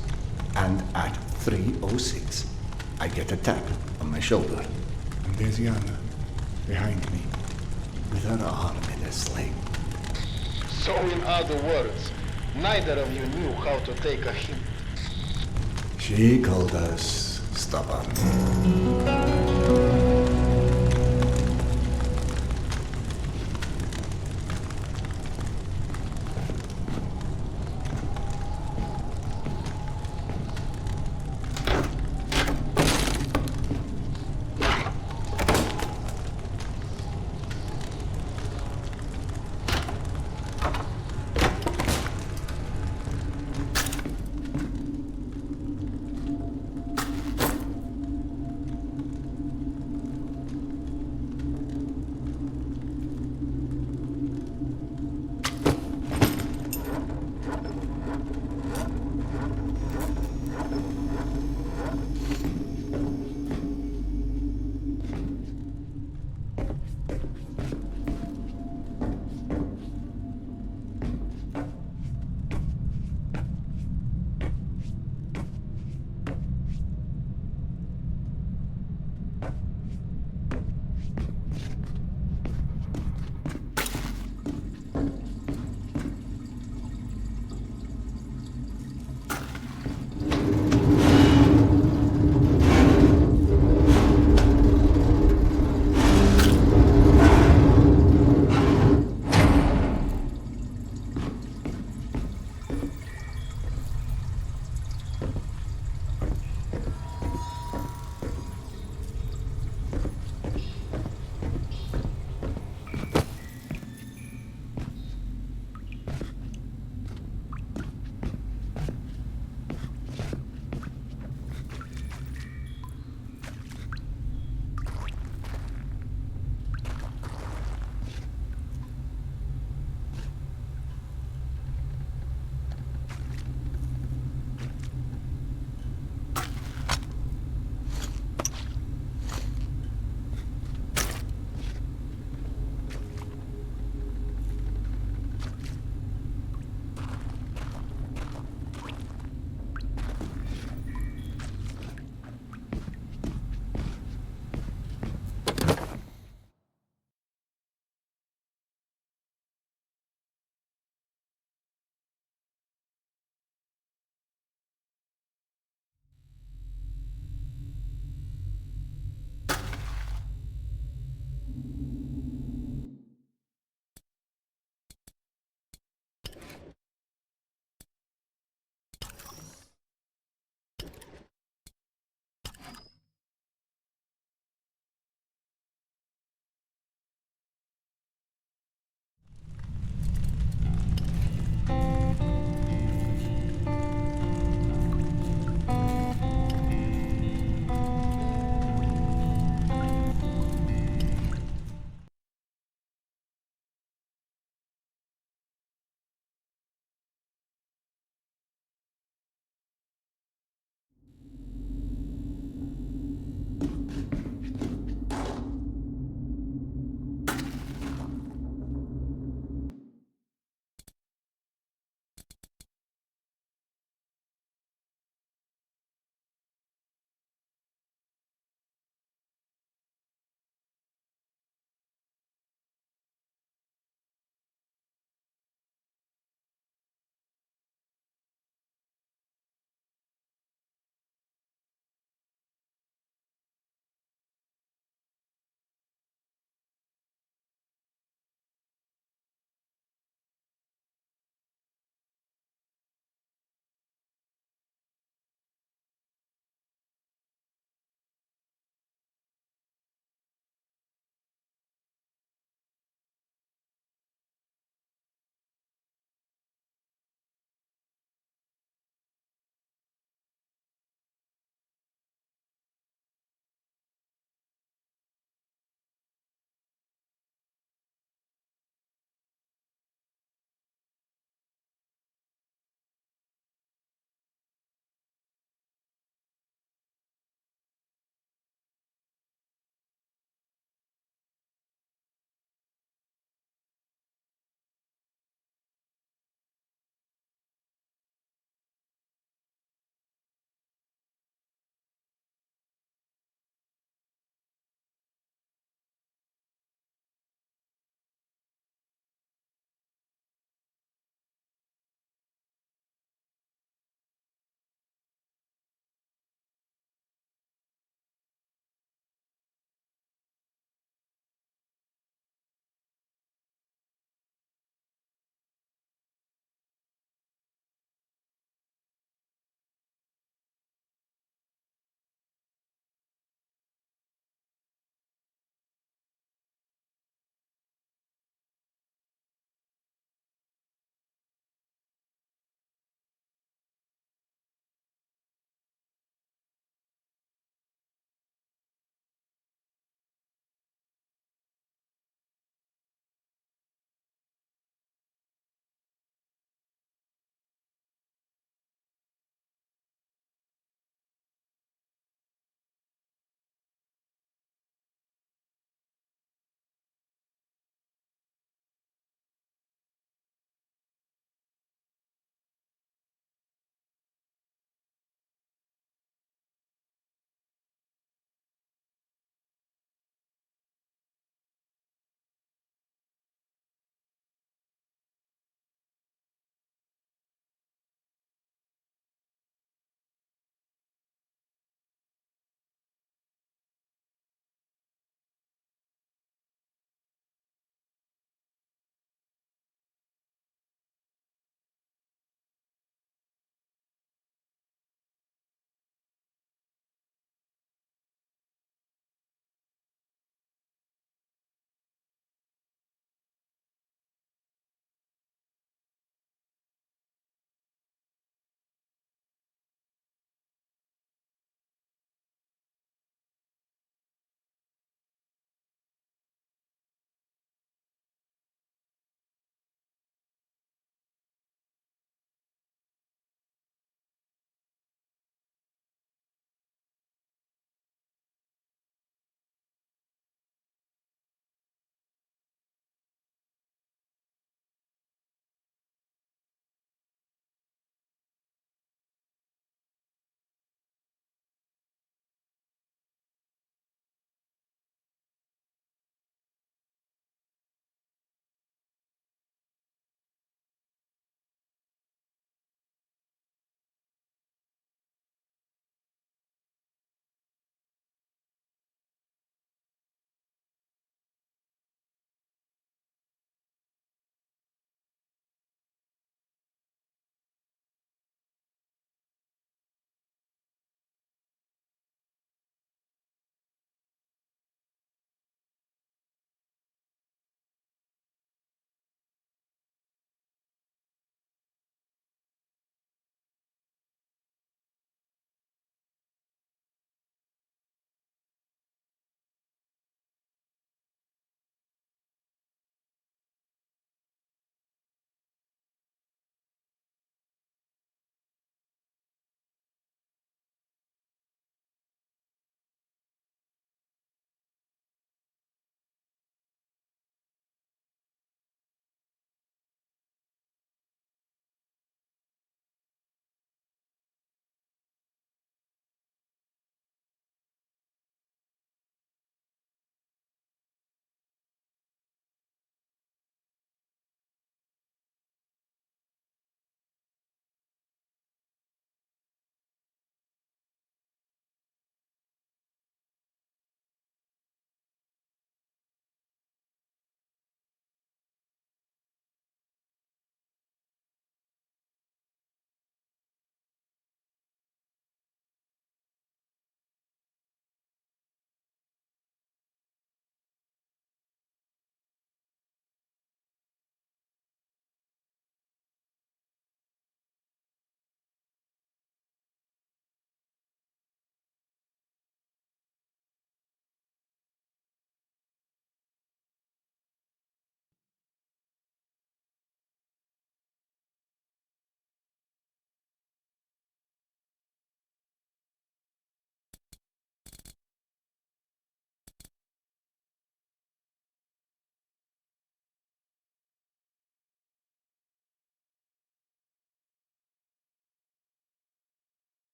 Speaker 4: and at 3:06, I get a tap on my shoulder. And there's Yana, behind me, with her arm in a sling.
Speaker 12: So in other words, neither of you knew how to take a hint.
Speaker 4: She called us stubborn.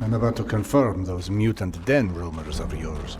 Speaker 4: I'm about to confirm those mutant den rumors of yours.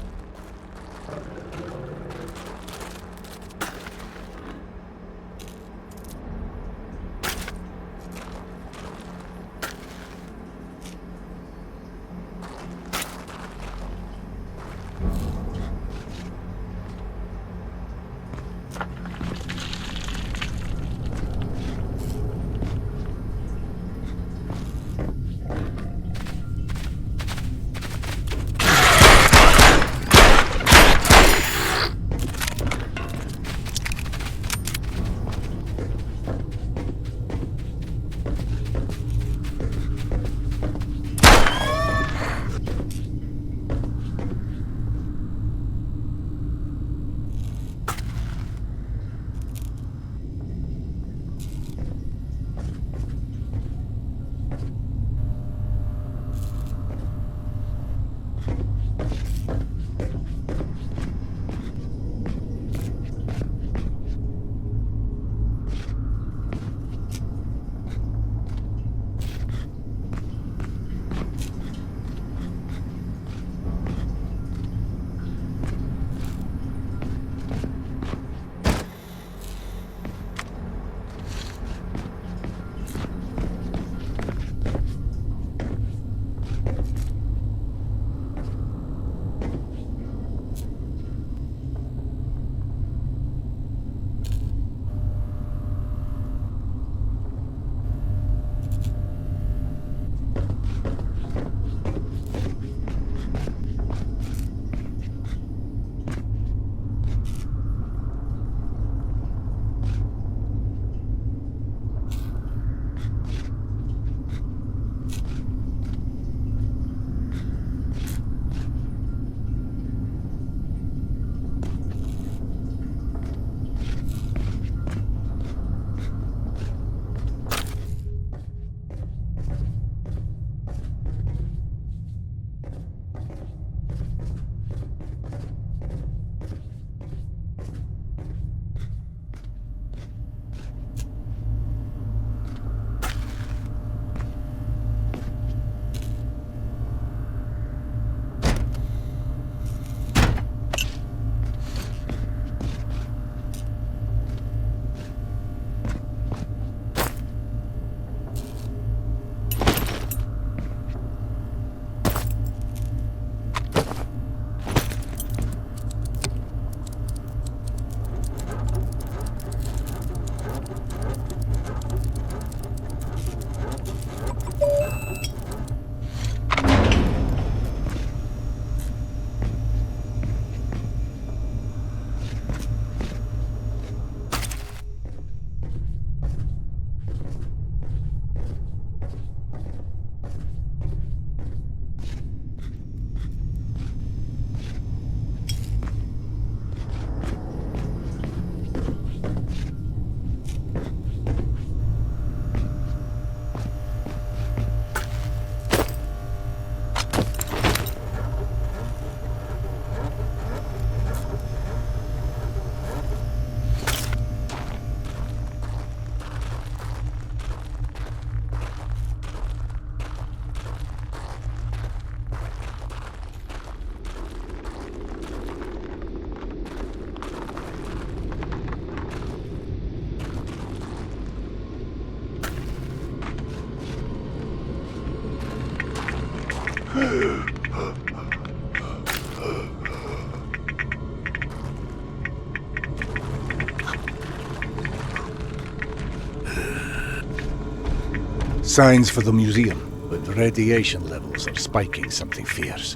Speaker 4: Signs for the museum, but the radiation levels are spiking something fierce.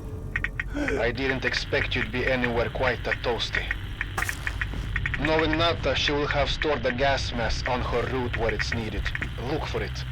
Speaker 12: I didn't expect you'd be anywhere quite that toasty. Knowing Nata, she will have stored the gas mask on her route where it's needed. Look for it.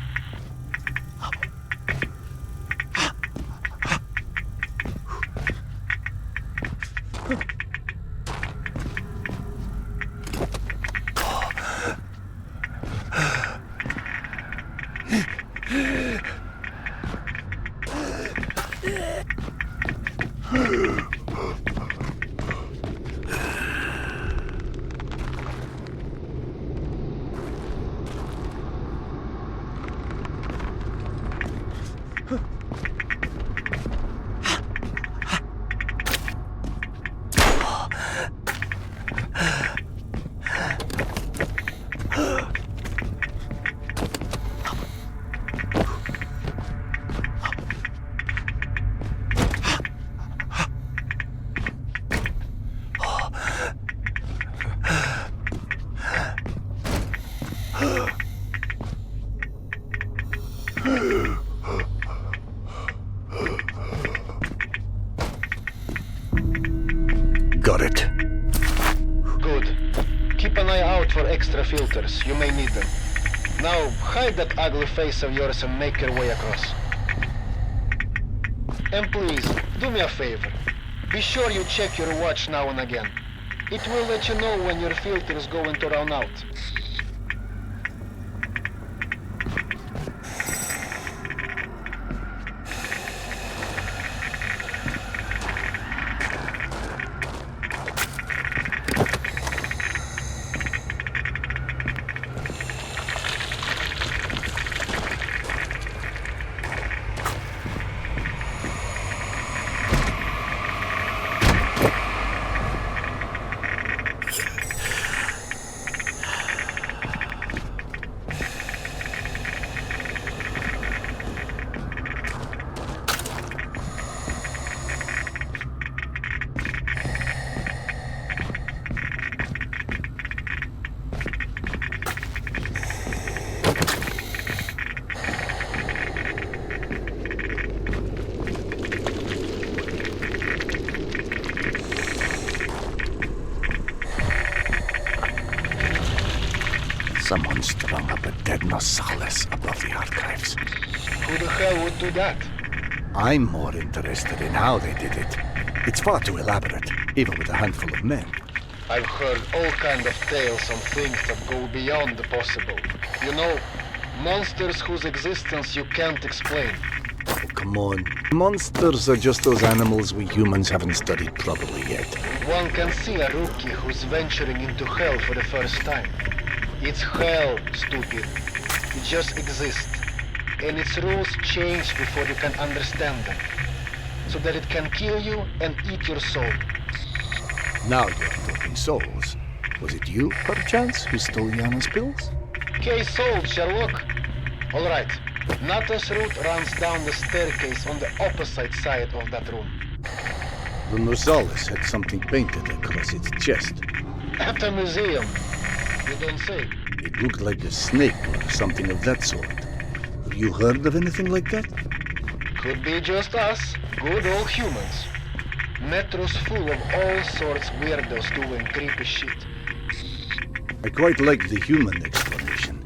Speaker 4: Got it.
Speaker 12: Good. Keep an eye out for extra filters. You may need them. Now, hide that ugly face of yours and make your way across. And please, do me a favor. Be sure you check your watch now and again. It will let you know when your filter is going to run out.
Speaker 4: Someone strung up a dead Nosalis above the archives.
Speaker 12: Who the hell would do that?
Speaker 4: I'm more interested in how they did it. It's far too elaborate, even with a handful of men.
Speaker 12: I've heard all kind of tales on things that go beyond the possible. You know, monsters whose existence you can't explain.
Speaker 4: Oh, come on. Monsters are just those animals we humans haven't studied properly yet.
Speaker 12: One can see a rookie who's venturing into hell for the first time. It's hell, stupid. It just exists. And its rules change before you can understand them. So that it can kill you and eat your soul.
Speaker 4: Now you're talking souls. Was it you, perchance, who stole Yana's pills?
Speaker 12: Case solved, Sherlock. Alright, Nata's route runs down the staircase on the opposite side of that room.
Speaker 4: The Nosalis had something painted across its chest.
Speaker 12: At a museum. You don't say.
Speaker 4: It looked like a snake or something of that sort. Have you heard of anything like that?
Speaker 12: Could be just us, good old humans. Metro's full of all sorts weirdos doing creepy shit.
Speaker 4: I quite like the human exploration.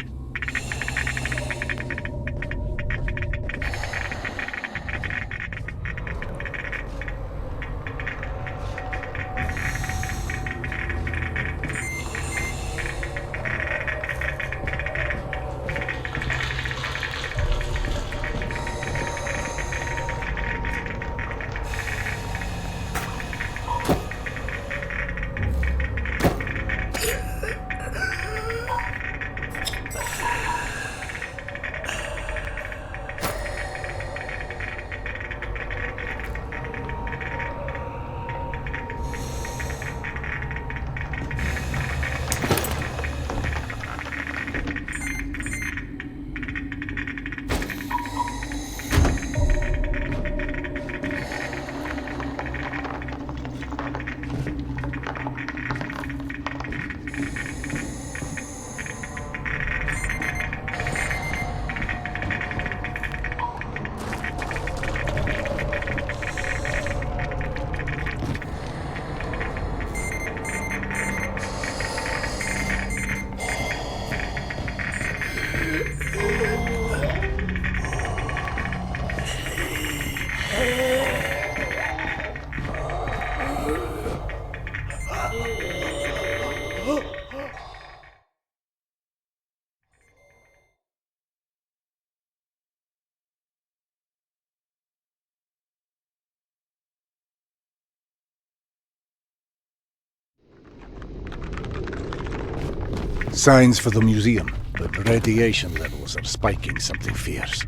Speaker 4: Signs for the museum, but radiation levels are spiking something fierce.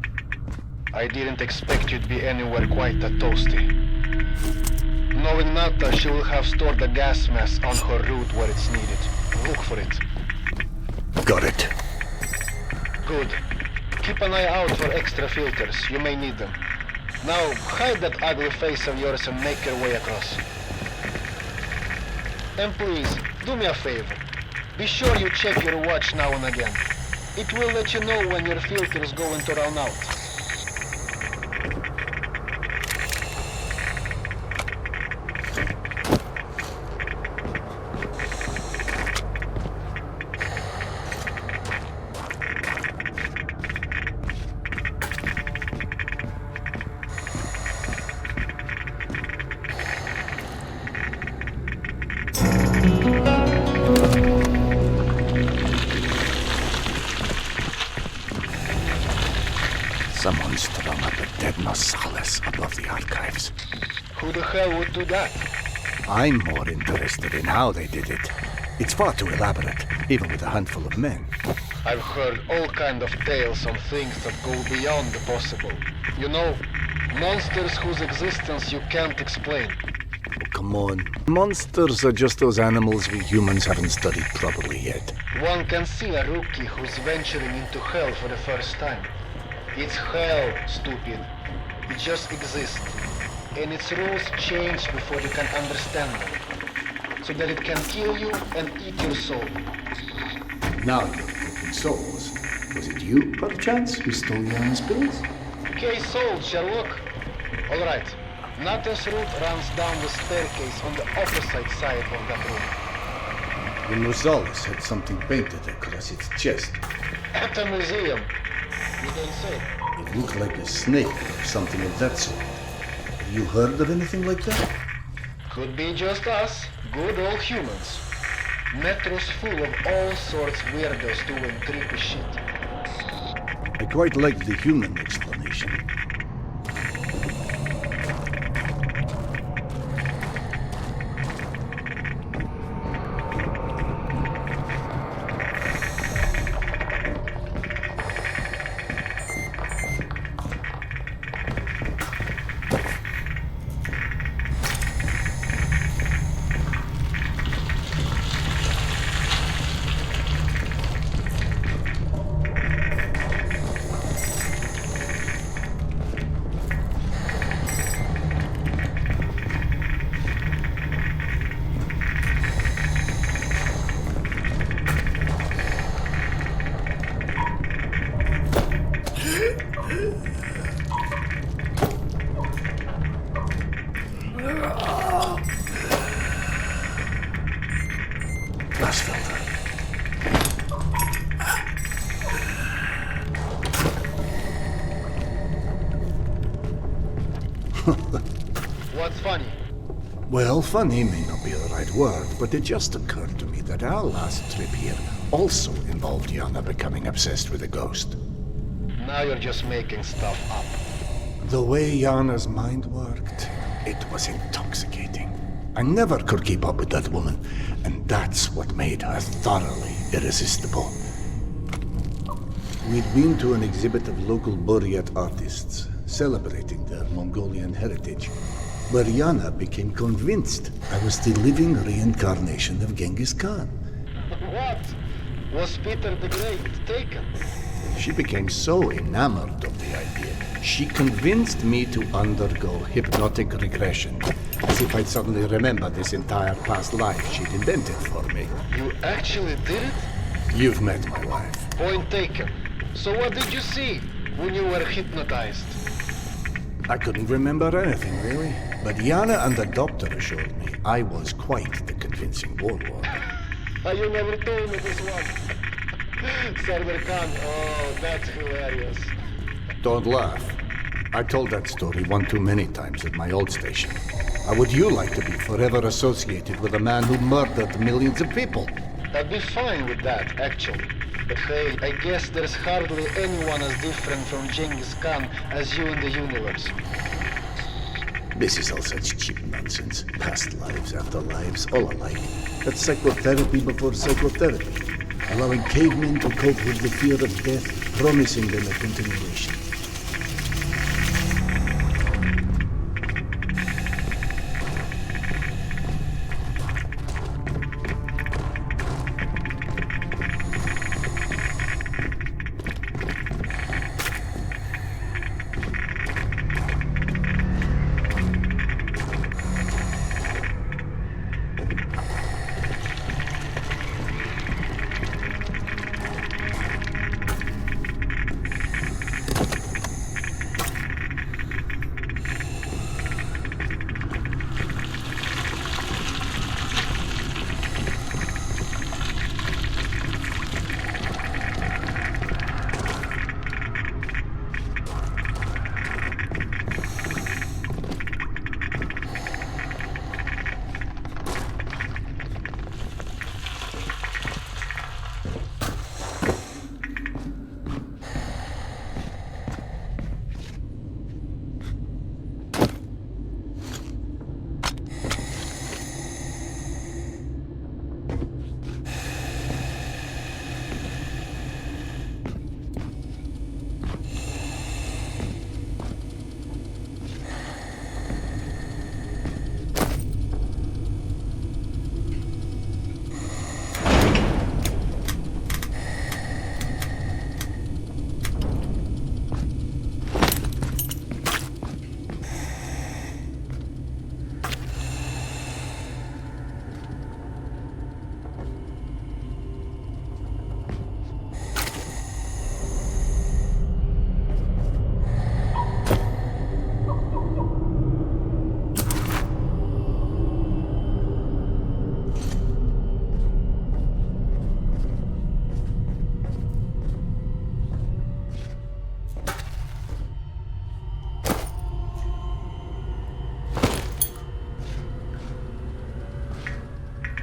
Speaker 12: I didn't expect you'd be anywhere quite that toasty. Knowing Nata, she will have stored the gas mask on her route where it's needed. Look for it.
Speaker 4: Got it.
Speaker 12: Good. Keep an eye out for extra filters. You may need them. Now, hide that ugly face of yours and make your way across. And please, do me a favor. Be sure you check your watch now and again. It will let you know when your filter's going to run out.
Speaker 4: Someone strung up a dead Nosalis above the archives.
Speaker 12: Who the hell would do that?
Speaker 4: I'm more interested in how they did it. It's far too elaborate, even with a handful of men.
Speaker 12: I've heard all kind of tales on things that go beyond the possible. You know, monsters whose existence you can't explain.
Speaker 4: Oh, come on. Monsters are just those animals we humans haven't studied properly yet.
Speaker 12: One can see a rookie who's venturing into hell for the first time. It's hell, stupid. It just exists. And its rules change before you can understand them. So that it can kill you and eat your soul.
Speaker 4: Now you're talking souls. Was it you, perchance, who stole Yana's pills?
Speaker 12: Okay, sold, Sherlock. Alright. Nathan's route runs down the staircase on the opposite side of that room.
Speaker 4: The Nosalis had something painted across its chest.
Speaker 12: At a museum. You don't say.
Speaker 4: It looked like a snake or something of that sort. Have you heard of anything like that?
Speaker 12: Could be just us, good old humans. Metro's full of all sorts weirdos doing creepy shit.
Speaker 4: I quite like the human explanation.
Speaker 12: What's funny?
Speaker 4: Well, funny may not be the right word, but it just occurred to me that our last trip here also involved Yana becoming obsessed with a ghost.
Speaker 12: Now you're just making stuff up.
Speaker 4: The way Yana's mind worked, it was intoxicating. I never could keep up with that woman, and that's what made her thoroughly irresistible. We'd been to an exhibit of local Buryat artists, celebrating their Mongolian heritage, where Yana became convinced I was the living reincarnation of Genghis Khan.
Speaker 12: What? Was Peter the Great taken?
Speaker 4: She became so enamored of the idea, she convinced me to undergo hypnotic regression, as if I'd suddenly remember this entire past life she'd invented for me.
Speaker 12: You actually did it?
Speaker 4: You've met my wife.
Speaker 12: Point taken. So what did you see when you were hypnotized?
Speaker 4: I couldn't remember anything, really. But Yana and the doctor assured me I was quite the convincing warlord.
Speaker 12: You never told me this one. Sardar Khan, oh, that's hilarious.
Speaker 4: Don't laugh. I told that story one too many times at my old station. How would you like to be forever associated with a man who murdered millions of people?
Speaker 12: I'd be fine with that, actually. But hey, I guess there's hardly anyone as different from Genghis Khan as you in the universe.
Speaker 4: This is all such cheap nonsense. Past lives, afterlives, all alike. That's psychotherapy before psychotherapy. Allowing cavemen to cope with the fear of death, promising them a continuation.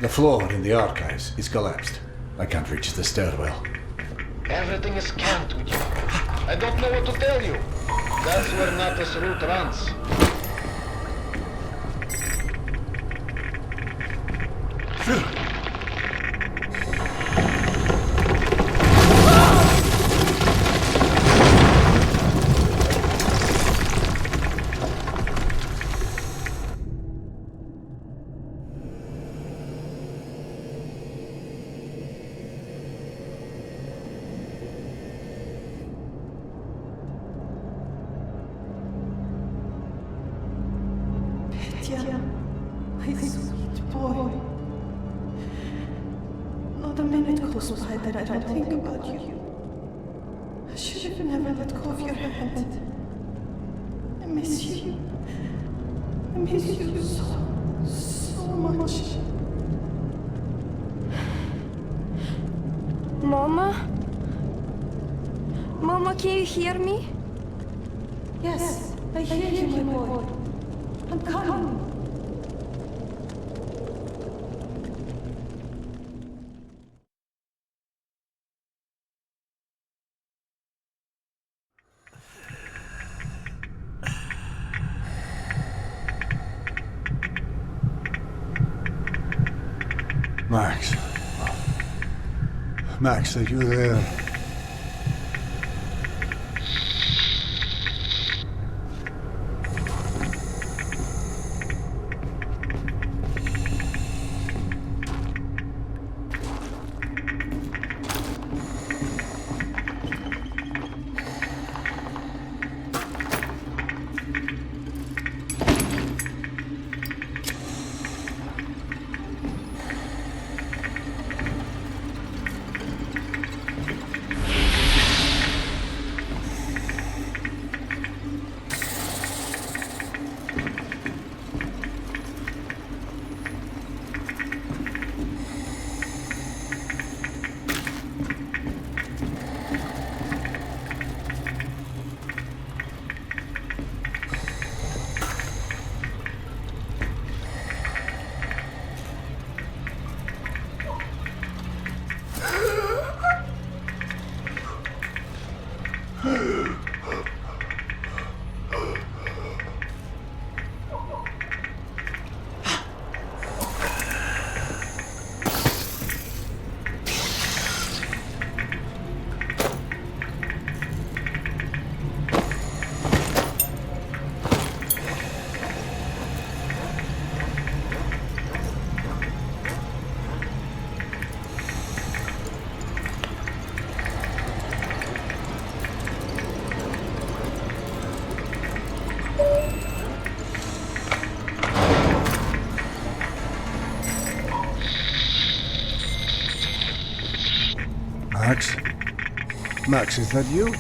Speaker 4: The floor in the archives is collapsed. I can't reach the stairwell.
Speaker 12: Everything is scanned with you. I don't know what to tell you. That's where Natas' route runs.
Speaker 11: My sweet boy. Not a minute goes by that I don't think about you. I should have never let go of your hand. I miss you. I miss you so much.
Speaker 7: Mama? Mama, can you hear me?
Speaker 11: Yes, I hear you, my boy. I'm coming.
Speaker 4: Max. Max, are you there? Max? Max, is that you?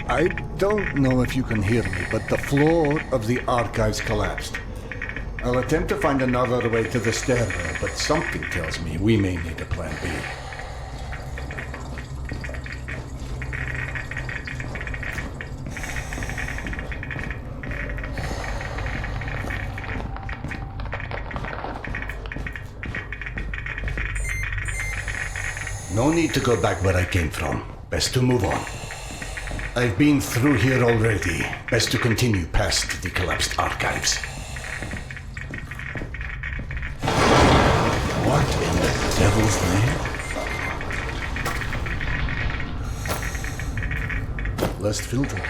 Speaker 4: I don't know if you can hear me, but the floor of the archives collapsed. I'll attempt to find another way to the stairwell, but something tells me we may need a plan B. No need to go back where I came from. Best to move on. I've been through here already. Best to continue past the collapsed archives. What in the devil's name? Less filter.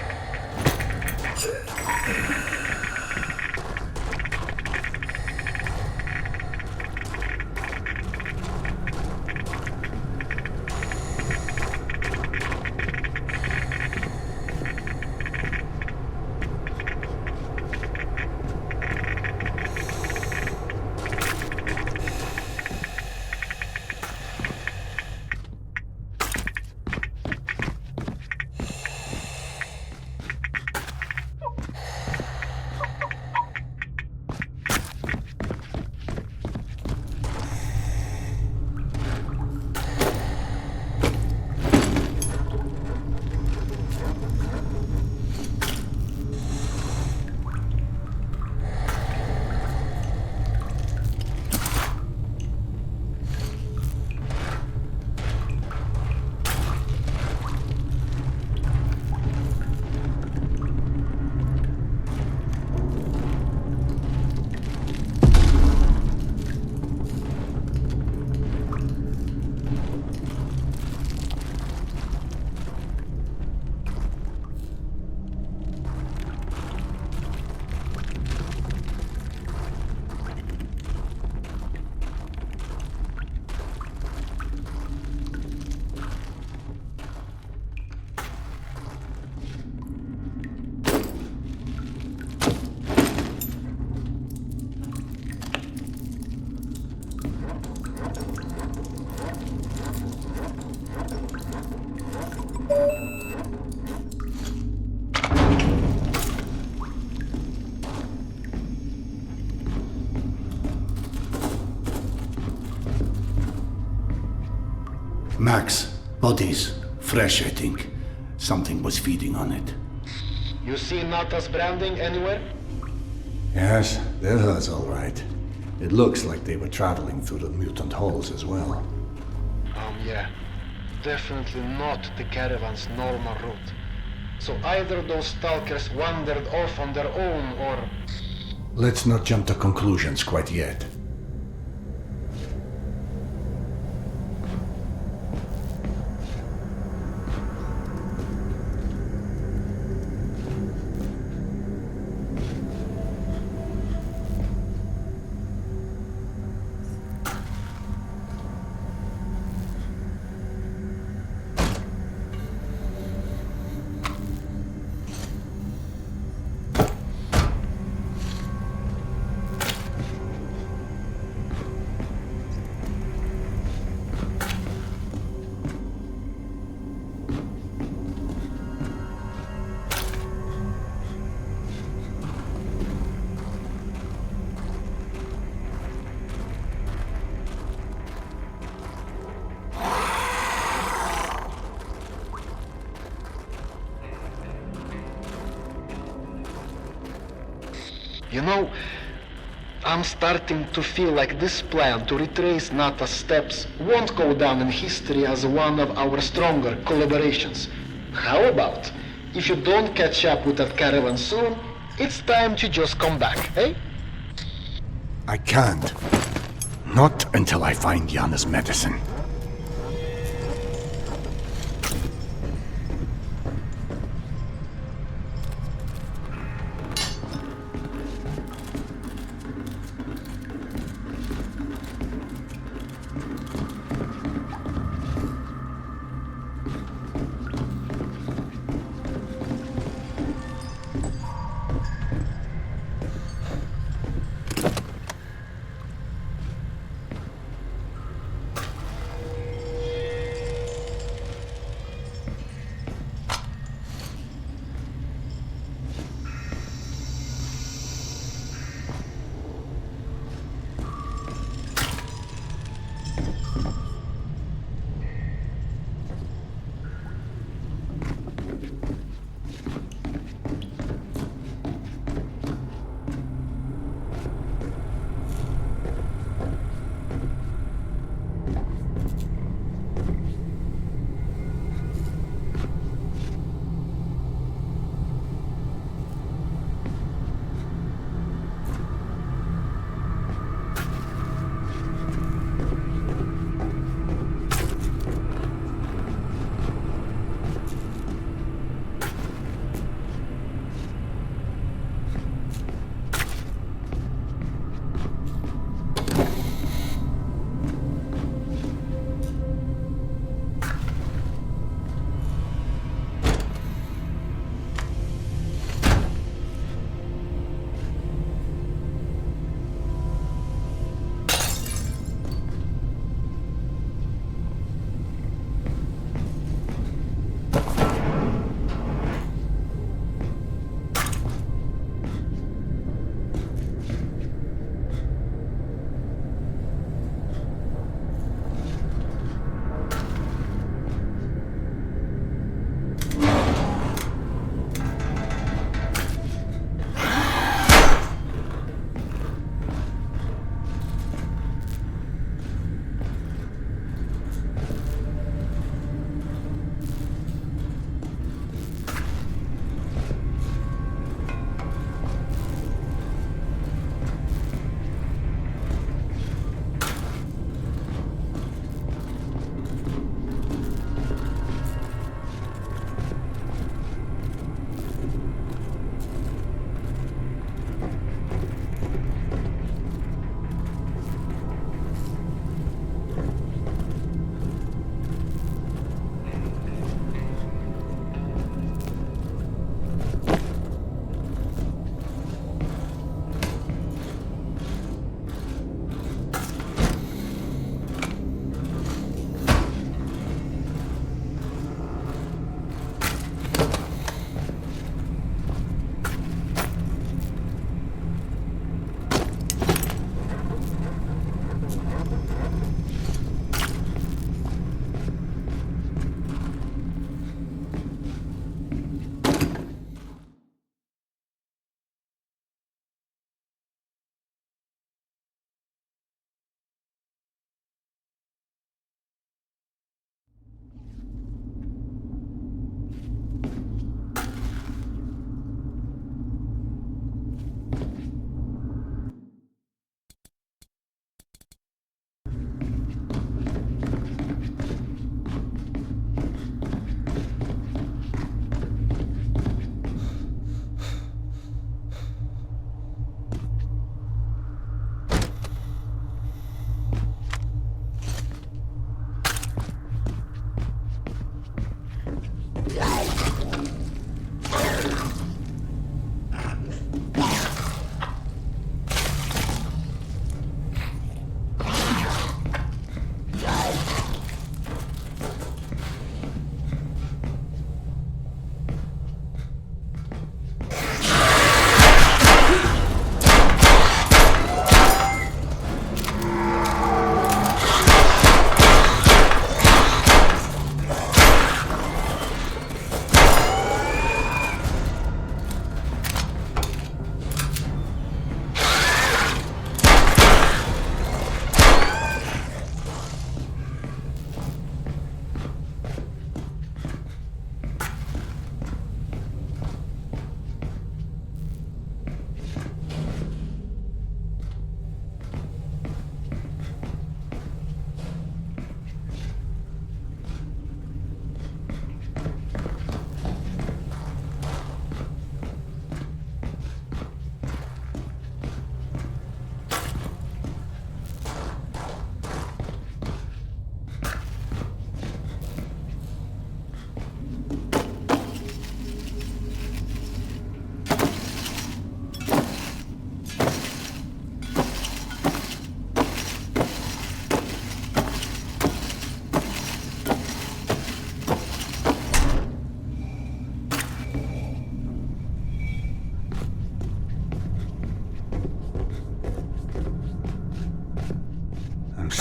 Speaker 4: Max, bodies. Fresh, I think. Something was feeding on it.
Speaker 12: You see Nata's branding anywhere?
Speaker 4: Yes, they're hers, all right. It looks like they were traveling through the mutant halls as well.
Speaker 12: Yeah. Definitely not the caravan's normal route. So either those stalkers wandered off on their own, or...
Speaker 4: Let's not jump to conclusions quite yet.
Speaker 12: You know, I'm starting to feel like this plan to retrace Nata's steps won't go down in history as one of our stronger collaborations. How about, if you don't catch up with that caravan soon, it's time to just come back, eh?
Speaker 4: I can't. Not until I find Yana's medicine.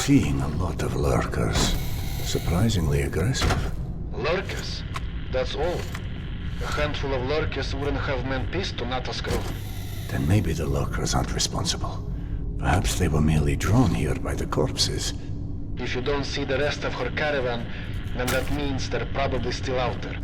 Speaker 4: seeing a lot of lurkers. Surprisingly aggressive.
Speaker 12: Lurkers? That's all. A handful of lurkers wouldn't have meant peace to Natascro.
Speaker 4: Then maybe the lurkers aren't responsible. Perhaps they were merely drawn here by the corpses.
Speaker 12: If you don't see the rest of her caravan, then that means they're probably still out there.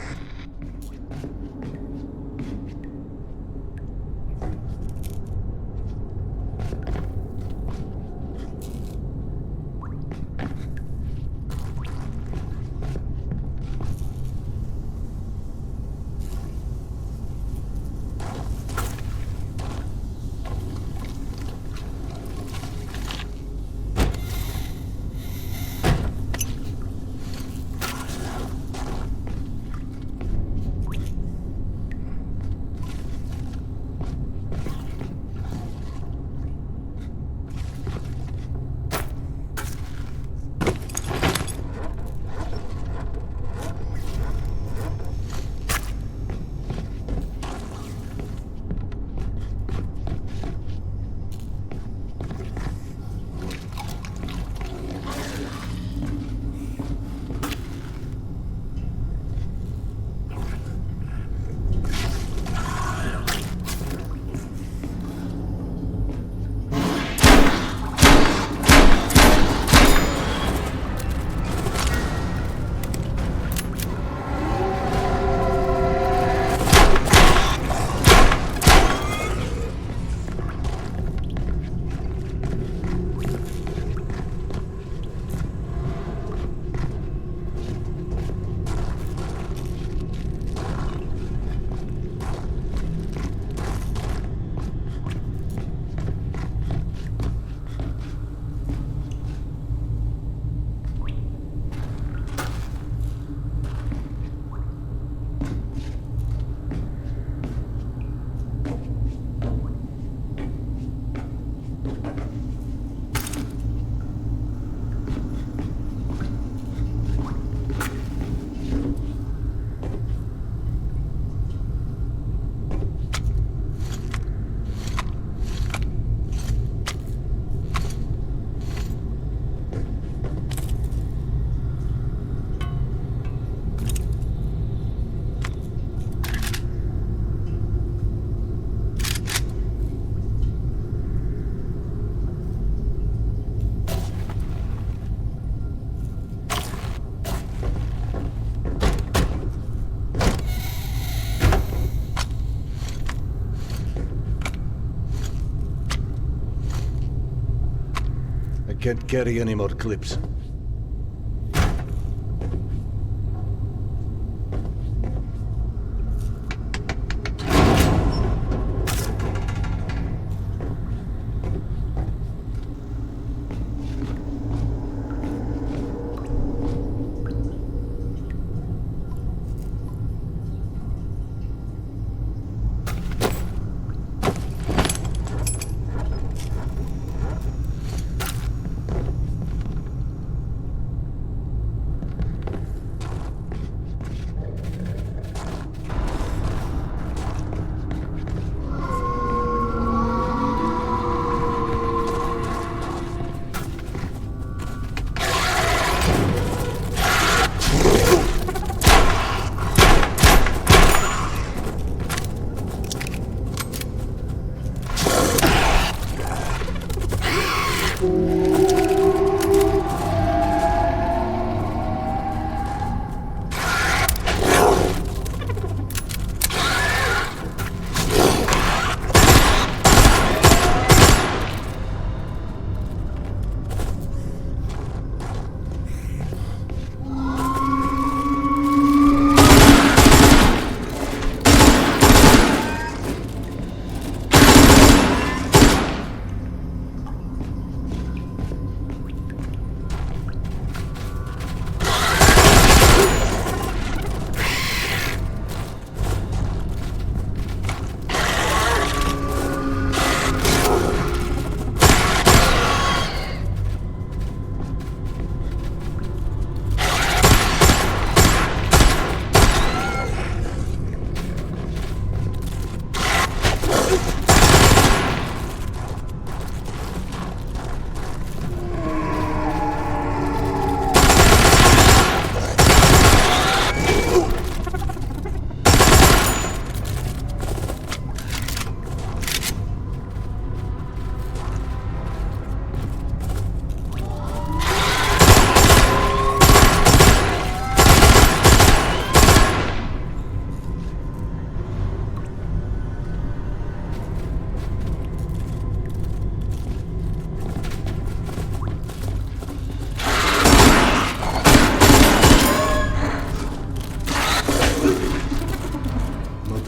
Speaker 4: Can't carry any more clips.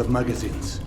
Speaker 4: of magazines.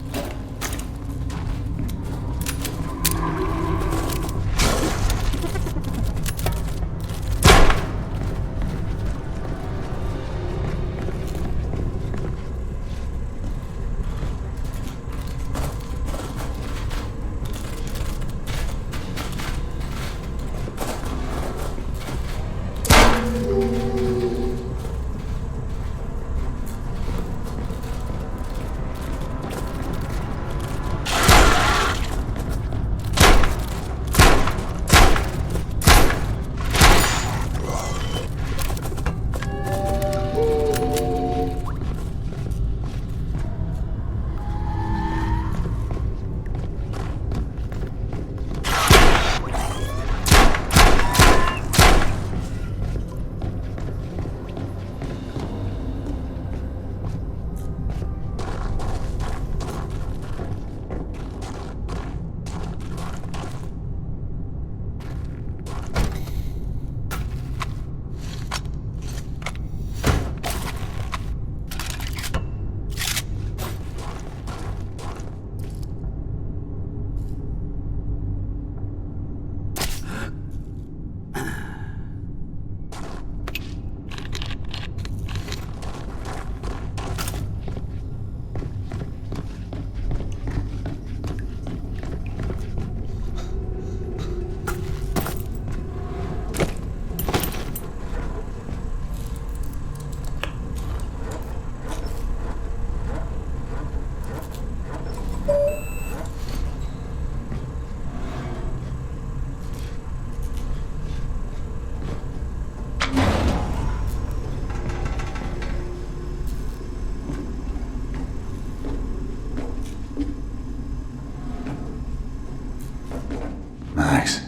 Speaker 4: Max,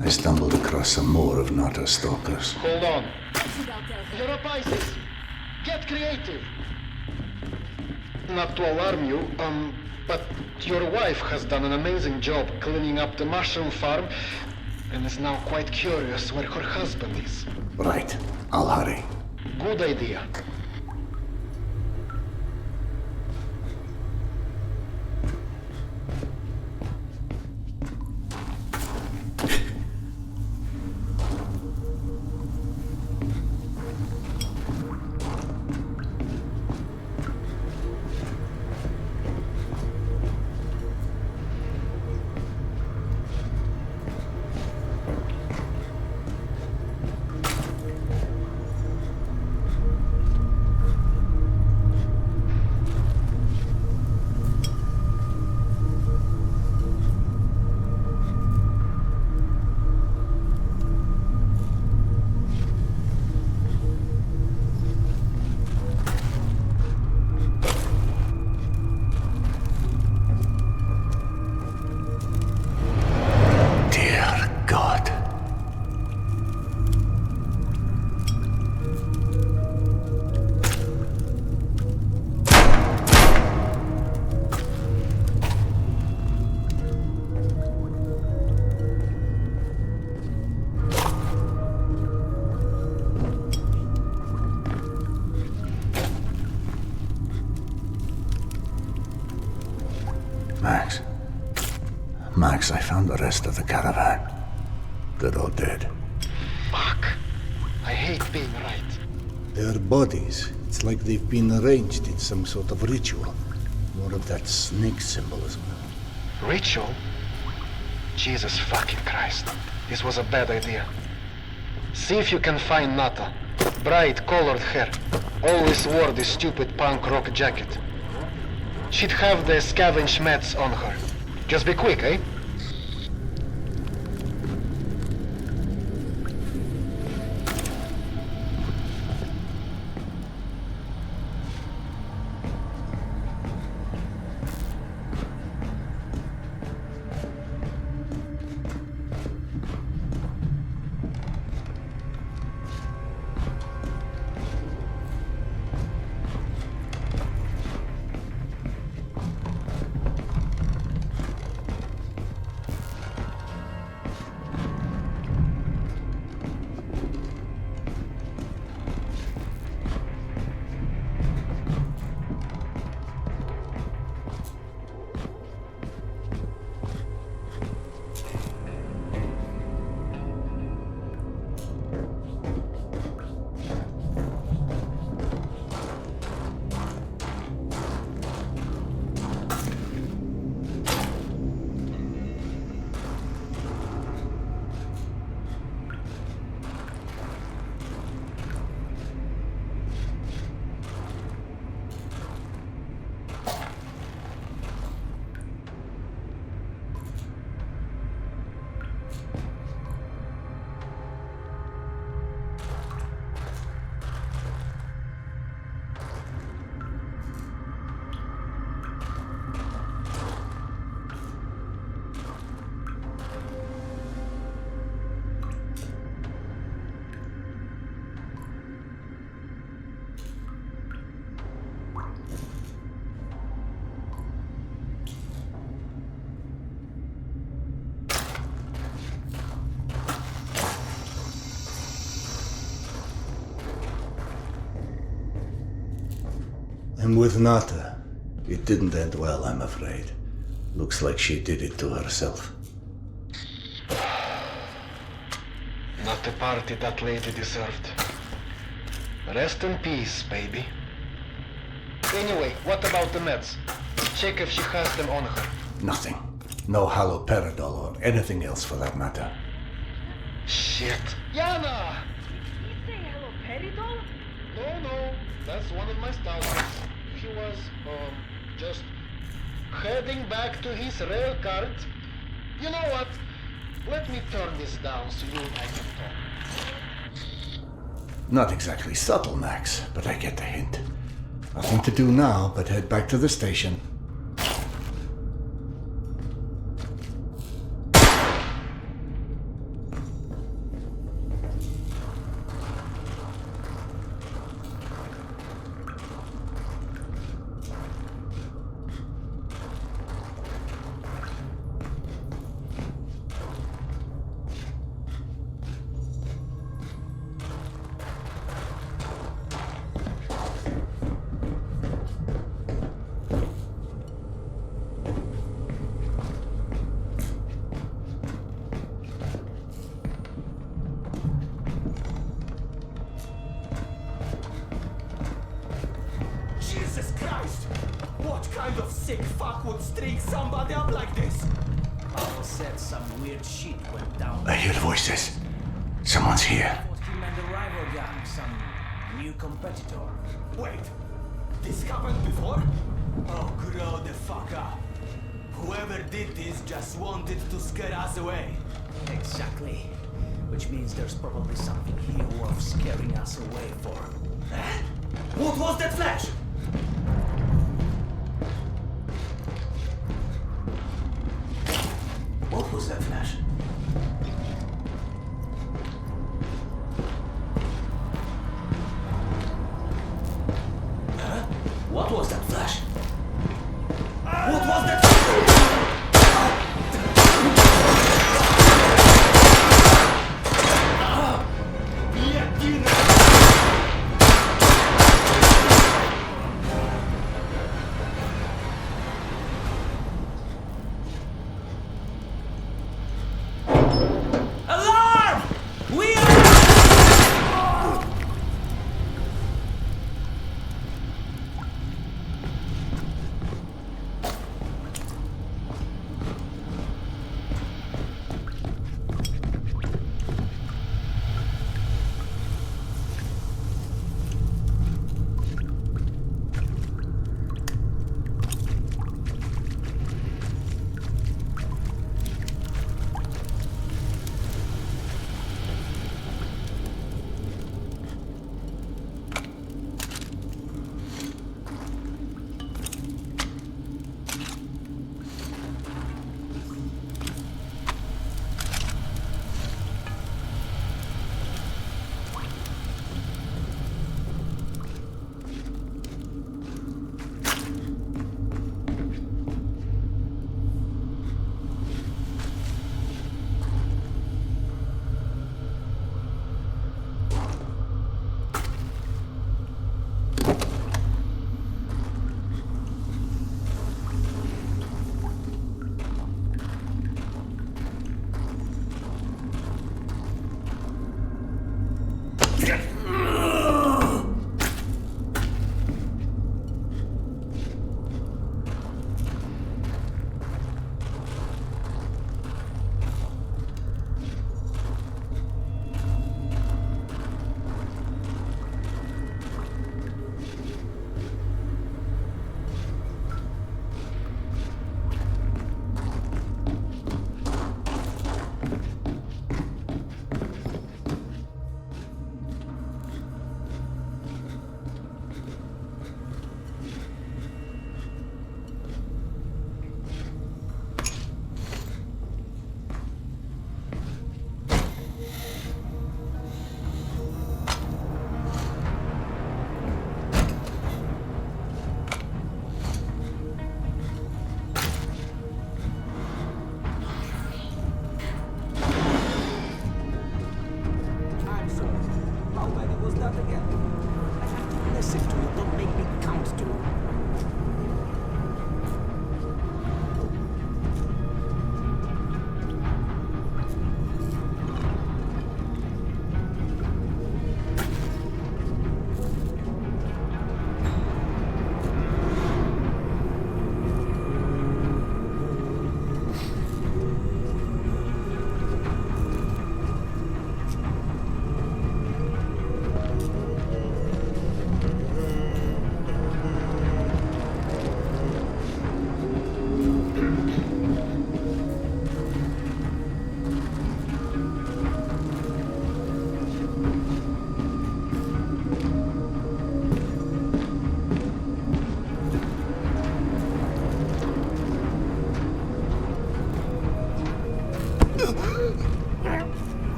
Speaker 4: I stumbled across some more of Nato's stalkers.
Speaker 12: Hold on. Europaisis, get creative. Not to alarm you, but your wife has done an amazing job cleaning up the mushroom farm and is now quite curious where her husband is.
Speaker 4: Right, I'll hurry.
Speaker 12: Good idea.
Speaker 4: Max, I found the rest of the caravan. They're all dead.
Speaker 12: Fuck. I hate being right.
Speaker 4: Their bodies, it's like they've been arranged in some sort of ritual. More of that snake symbolism.
Speaker 12: Ritual? Jesus fucking Christ. This was a bad idea. See if you can find Nata. Bright colored hair. Always wore this stupid punk rock jacket. She'd have the scavenge meds on her. Just be quick, eh?
Speaker 4: And with Nata, it didn't end well, I'm afraid. Looks like she did it to herself.
Speaker 12: Not the party that lady deserved. Rest in peace, baby. Anyway, what about the meds? Check if she has them on her.
Speaker 4: Nothing. No haloperidol or anything else for that matter.
Speaker 12: Shit. Yana!
Speaker 11: Did he say haloperidol?
Speaker 12: No. That's one of my stalwarts. He was, just heading back to his rail cart. You know what? Let me turn this down so you and I can talk.
Speaker 4: Not exactly subtle, Max, but I get the hint. Nothing to do now but head back to the station.
Speaker 9: Jesus Christ! What kind of sick fuck would string somebody up like this?
Speaker 8: Paul said some weird shit went down.
Speaker 4: I hear voices. Someone's here.
Speaker 8: Thought him and the rival gang, some new competitor.
Speaker 9: Wait, this happened before? Oh, grow the fuck up. Whoever did this just wanted to scare us away.
Speaker 8: Exactly. Which means there's probably something here worth scaring us away for.
Speaker 9: What was that flash?
Speaker 8: What was that flash? What was that flash?
Speaker 9: What was that?
Speaker 8: Alarm! We are...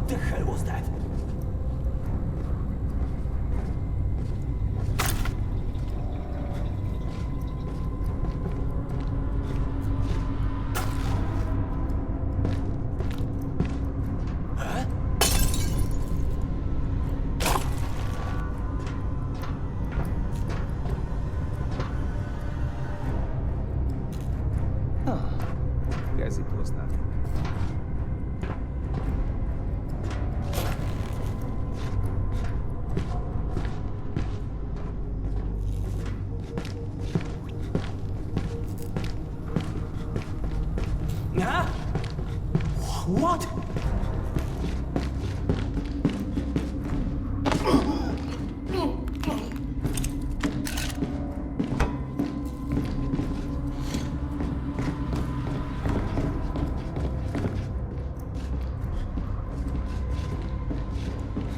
Speaker 6: What the hell was that?
Speaker 9: Guess it was nothing.
Speaker 6: Huh? What?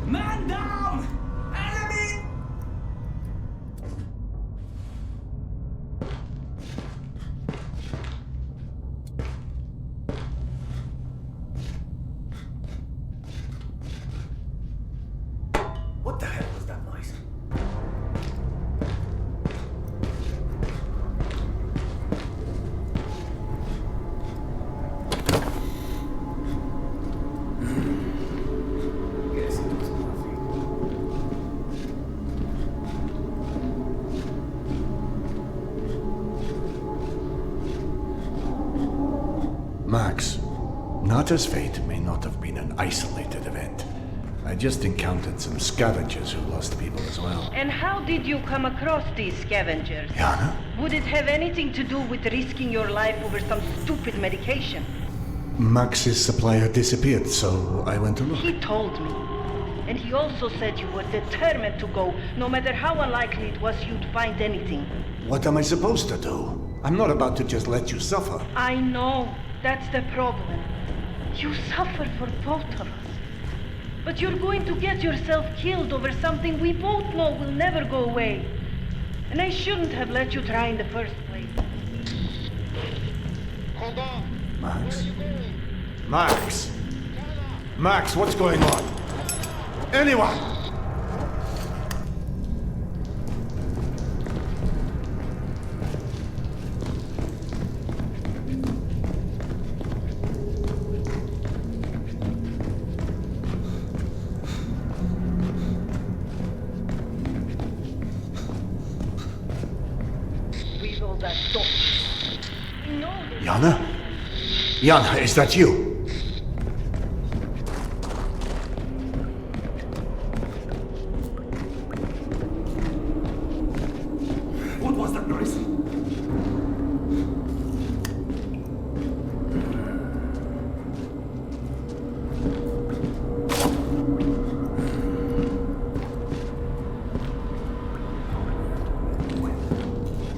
Speaker 6: Man down! Enemy! What the hell was that noise?
Speaker 9: Guess it was nothing.
Speaker 4: Max, Nata's fate may not have been an isolated event. I just encountered some scavengers who lost people as well.
Speaker 11: And how did you come across these scavengers?
Speaker 4: Yana?
Speaker 11: Would it have anything to do with risking your life over some stupid medication?
Speaker 4: Max's supplier disappeared, so I went to look.
Speaker 11: He told me. And he also said you were determined to go, no matter how unlikely it was you'd find anything.
Speaker 4: What am I supposed to do? I'm not about to just let you suffer.
Speaker 11: I know. That's the problem. You suffer for both of us. But you're going to get yourself killed over something we both know will never go away. And I shouldn't have let you try in the first place.
Speaker 12: Hold on.
Speaker 4: Max? Max! Max, what's going on? Anyone!
Speaker 11: We rolled that door. We know this.
Speaker 4: Yana? Yana, is that you?
Speaker 6: What was that noise?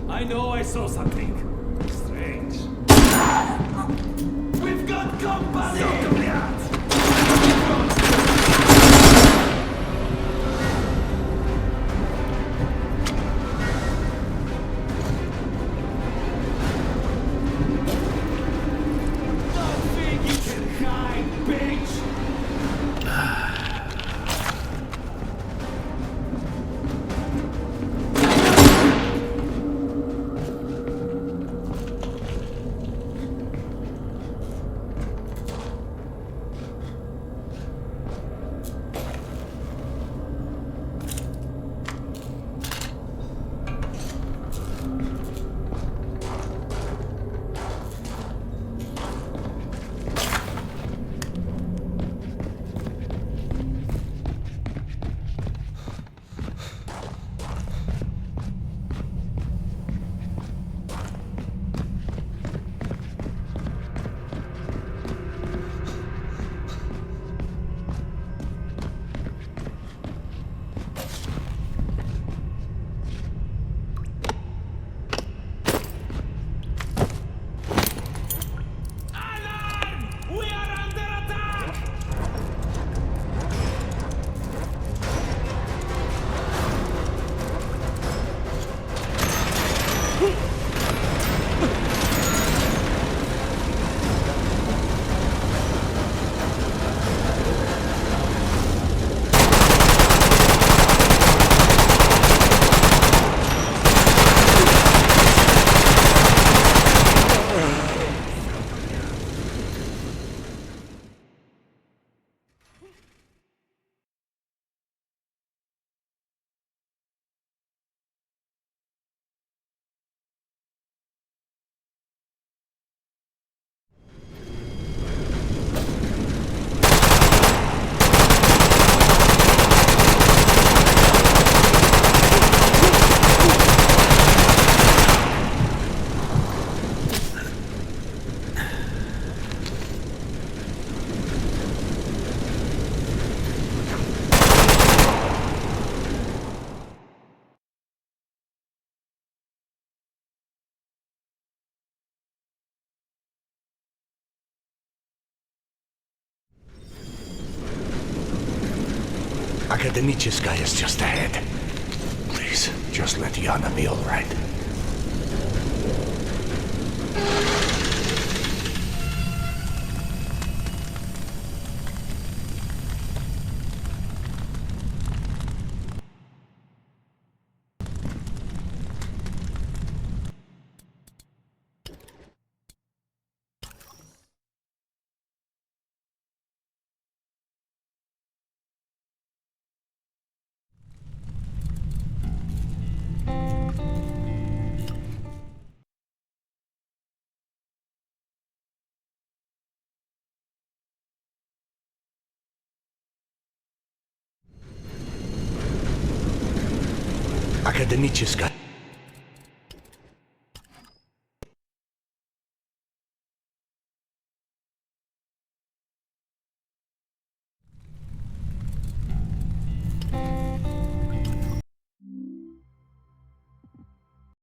Speaker 6: I know I saw something strange. We've got company! Don't think you can hide, bitch!
Speaker 4: Akademicheskaya is just ahead. Please, just let Yana be all right. Akademicheskaya.